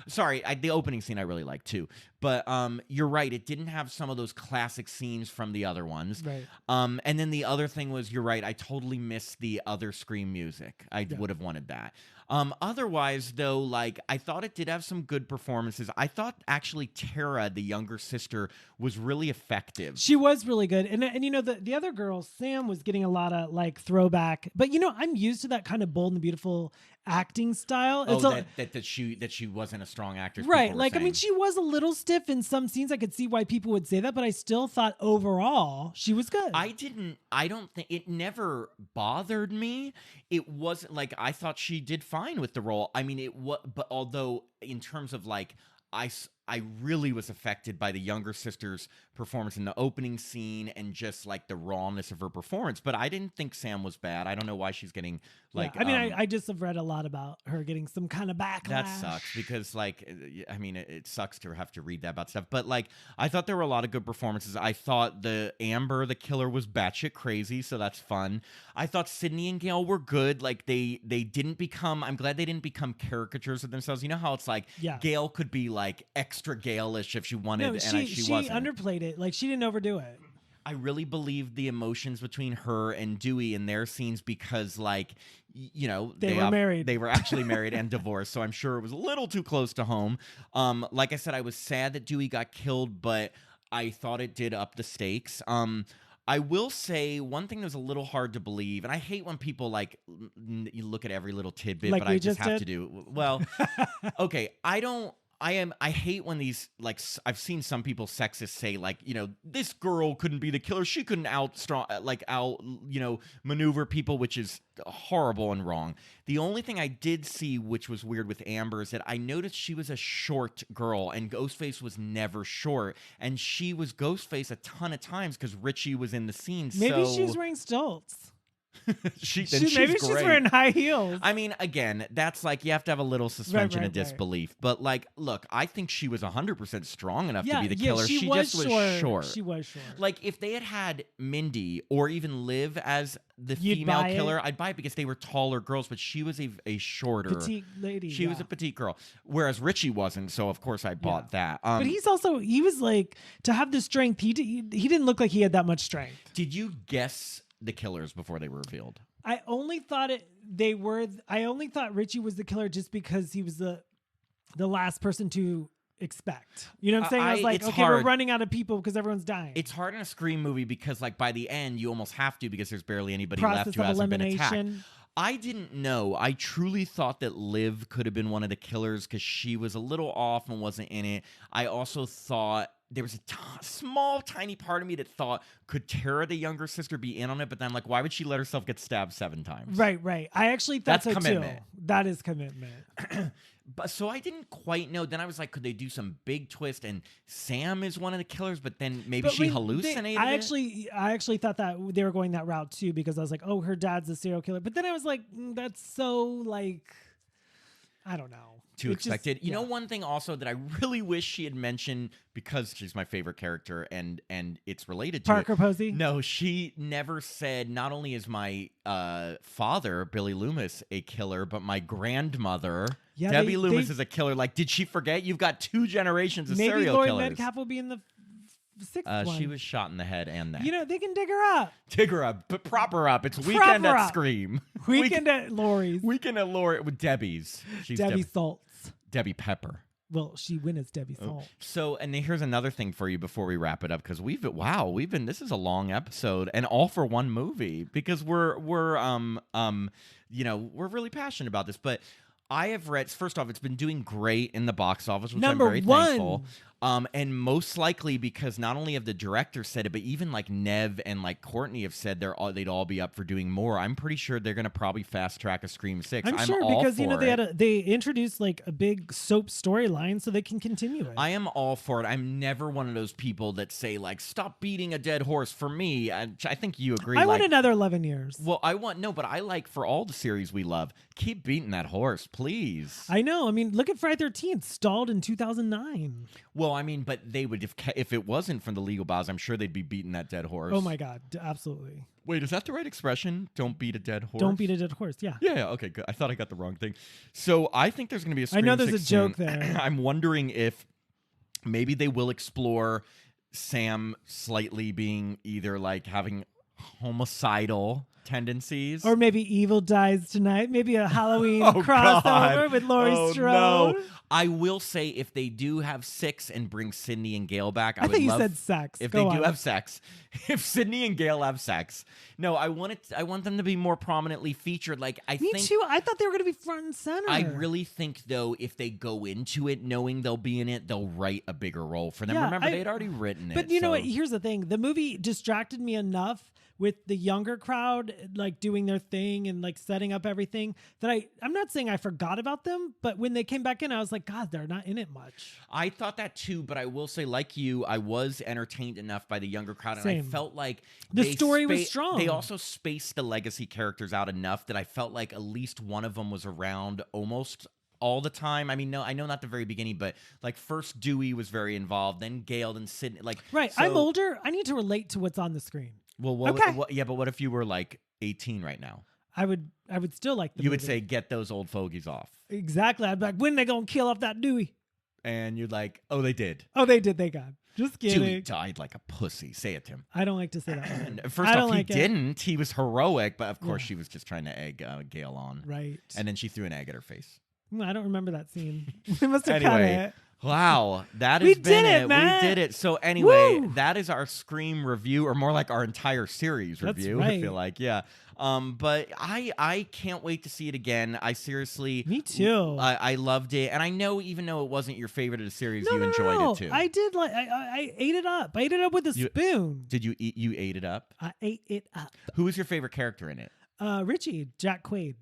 sorry, the opening scene I really liked too. But you're right, it didn't have some of those classic scenes from the other ones. Right. And then the other thing was, you're right, I totally missed the other Scream music. I would have wanted that. Otherwise, though, like, I thought it did have some good performances. I thought actually Tara, the younger sister, was really effective. She was really good, and you know the other girl, Sam, was getting a lot of like throwback. But you know, I'm used to that kind of bold and beautiful acting style. That she wasn't a strong actress, right? Like, I mean, she was a little stiff in some scenes. I could see why people would say that, but I still thought overall she was good. I don't think it never bothered me. It wasn't like I thought she did fine with the role. I mean, but although in terms of like I really was affected by the younger sister's performance in the opening scene and just like the rawness of her performance. But I didn't think Sam was bad. I don't know why she's getting like. Yeah, I mean, I just have read a lot about her getting some kind of backlash. That sucks because, like, I mean, it sucks to have to read that about stuff. But like, I thought there were a lot of good performances. I thought the Amber, the killer, was batshit crazy, so that's fun. I thought Sydney and Gale were good. Like they didn't become. I'm glad they didn't become caricatures of themselves. You know how it's like Gale could be like extra Gale-ish if she wanted, and she wasn't. She underplayed it. Like, she didn't overdo it. I really believed the emotions between her and Dewey in their scenes because, like, you know, they were married. They were actually married and divorced, so I'm sure it was a little too close to home. Like I said, I was sad that Dewey got killed, but I thought it did up the stakes. I will say one thing that was a little hard to believe, and I hate when people like you look at every little tidbit, like but I just have to do. Well, okay, I hate when these, like, I've seen some people sexist say, like, you know, this girl couldn't be the killer. She couldn't maneuver people, which is horrible and wrong. The only thing I did see, which was weird with Amber, is that I noticed she was a short girl and Ghostface was never short. And she was Ghostface a ton of times because Richie was in the scene. Maybe she's wearing stilts. Maybe she's wearing high heels. I mean, again, that's like you have to have a little suspension of disbelief. But like, look, I think she was 100% strong enough to be the killer. She just was short. She was short. Like, if they had Mindy or even Liv as the female killer, I'd buy it because they were taller girls. But she was a shorter petite lady. She was a petite girl, whereas Richie wasn't. So of course I bought that. But he was like, to have the strength. He didn't look like he had that much strength. Did you guess the killers before they were revealed? I only thought Richie was the killer just because he was the last person to expect. You know what I'm saying? I was like, okay, we're running out of people because everyone's dying. It's hard in a Scream movie because, like, by the end, you almost have to because there's barely anybody left who hasn't been attacked. I didn't know. I truly thought that Liv could have been one of the killers because she was a little off and wasn't in it. I also thought there was a small, tiny part of me that thought, could Tara, the younger sister, be in on it? But then I'm like, why would she let herself get stabbed 7 times? Right. I actually thought so commitment. Too. That is commitment. But so I didn't quite know. Then I was like, could they do some big twist and Sam is one of the killers? But then maybe she hallucinated. I actually thought that they were going that route too because I was like, oh, her dad's a serial killer. But then I was like, that's so like, I don't know. Too expected. You know, yeah. one thing also that I really wish she had mentioned, because she's my favorite character and it's related to Parker it. Posey? No, she never said, not only is my father, Billy Loomis, a killer, but my grandmother, Yeah, Debbie Loomis, is a killer. Like, did she forget? You've got 2 generations of maybe serial Laurie killers. Metcalf will be in the 6th one. She was shot in the head and neck. You know, they can dig her up. Dig her up, but prop her up. It's Weekend her at up. Scream. Weekend at Laurie's. Weekend at Laurie with Debbie's. She's Debbie Saltz. Debbie Pepper. Well, she win as Debbie Salt. So, and here's another thing for you before we wrap it up, because we've been this is a long episode, and all for one movie, because we're really passionate about this. But I have read, first off, it's been doing great in the box office, which I'm very thankful. And most likely because not only have the director said it, but even like Nev and like Courtney have said they'd all be up for doing more. I'm pretty sure they're going to probably fast track a Scream 6. I'm sure, all because for they introduced like a big soap storyline so they can continue it. I am all for it. I'm never one of those people that say like, stop beating a dead horse. For me, I think you agree. I want another 11 years. Well, but I like, for all the series we love, keep beating that horse, please. I know. I mean, look at Friday 13th, stalled in 2009. Well, I mean, but they would, if it wasn't from the legal bars, I'm sure they'd be beating that dead horse. Oh my God, absolutely. Wait, is that the right expression? Don't beat a dead horse? Don't beat a dead horse, yeah. Yeah, okay, good. I thought I got the wrong thing. So I think there's going to be a Scream I know there's 6 a joke soon. there. I'm wondering if maybe they will explore Sam slightly being either like having homicidal tendencies. Or maybe Evil Dies Tonight. Maybe a Halloween crossover God. with Laurie Strode. No. I will say, if they do have 6 and bring Sydney and Gail back, I think you said sex. If Go they on. do have sex, if Sydney and Gail have sex, no, I want them to be more prominently featured. Like Me too. I thought they were going to be front and center. I really think, though, if they go into it knowing they'll be in it, they'll write a bigger role for them. Yeah, Remember, they'd already written it. But you know what? Here's the thing. The movie distracted me enough with the younger crowd like doing their thing and like setting up everything that I'm not saying I forgot about them, but when they came back in, I was like, God, they're not in it much. I thought that too, but I will say, like you, I was entertained enough by the younger crowd, and Same. I felt like The story was strong. They also spaced the legacy characters out enough that I felt like at least one of them was around almost all the time. I mean, no, I know not the very beginning, but like first Dewey was very involved, then Gail, then Sydney. Like, right. So, I'm older. I need to relate to what's on the screen. Well, but what if you were like 18 right now? I would still like the You movie. would say, get those old fogies off. Exactly. I'd be like, when they gonna kill off that Dewey? And you're like, oh, they did. Oh, they did. They got. Just kidding. Dewey died like a pussy. Say it, Tim. I don't like to say that. First off, he didn't. He was heroic, but of course she was just trying to egg Gail on. Right. And then she threw an egg at her face. I don't remember that scene. We must have cut Anyway. it. Wow, that We has been did it, man. We did it. So anyway, Woo. that is our Scream review, or more like our entire series That's review. right. I feel like, yeah. But I can't wait to see it again. I seriously, Me too. I loved it, and I know even though it wasn't your favorite of the series, you enjoyed it too. I did like. I ate it up. I ate it up with a spoon. Did you eat? You ate it up. I ate it up. Who was your favorite character in it? Richie, Jack Quaid.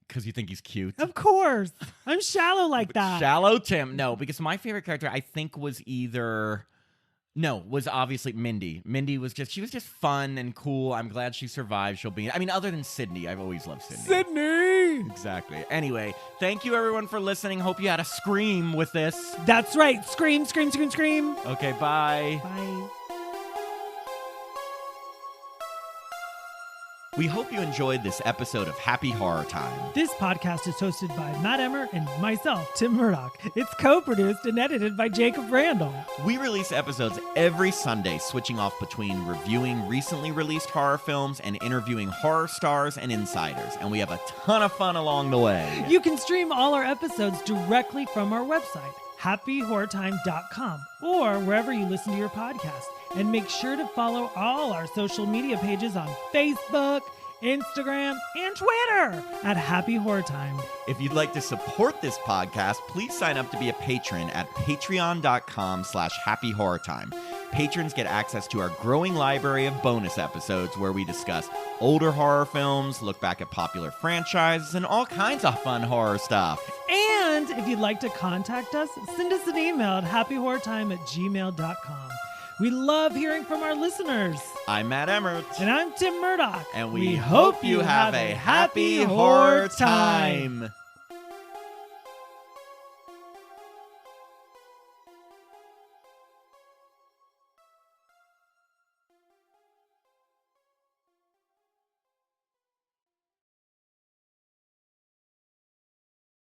Because you think he's cute. Of course. I'm shallow like that. Shallow Tim. No, because my favorite character I think was obviously Mindy. Mindy was she was just fun and cool. I'm glad she survived. Other than Sydney. I've always loved Sydney. Sydney! Exactly. Anyway, thank you everyone for listening. Hope you had a scream with this. That's right. Scream, scream, scream, scream. Okay, bye. Bye. We hope you enjoyed this episode of Happy Horror Time. This podcast is hosted by Matt Emmer and myself, Tim Murdoch. It's co-produced and edited by Jacob Randall. We release episodes every Sunday, switching off between reviewing recently released horror films and interviewing horror stars and insiders. And we have a ton of fun along the way. You can stream all our episodes directly from our website, happyhorrortime.com, or wherever you listen to your podcast. And make sure to follow all our social media pages on Facebook, Instagram, and Twitter at Happy Horror Time. If you'd like to support this podcast, please sign up to be a patron at patreon.com/happyhorrortime. Patrons get access to our growing library of bonus episodes where we discuss older horror films, look back at popular franchises, and all kinds of fun horror stuff. And if you'd like to contact us, send us an email at happyhorrortime@gmail.com. We love hearing from our listeners. I'm Matt Emmert. And I'm Tim Murdoch. And we hope you have a happy horror time.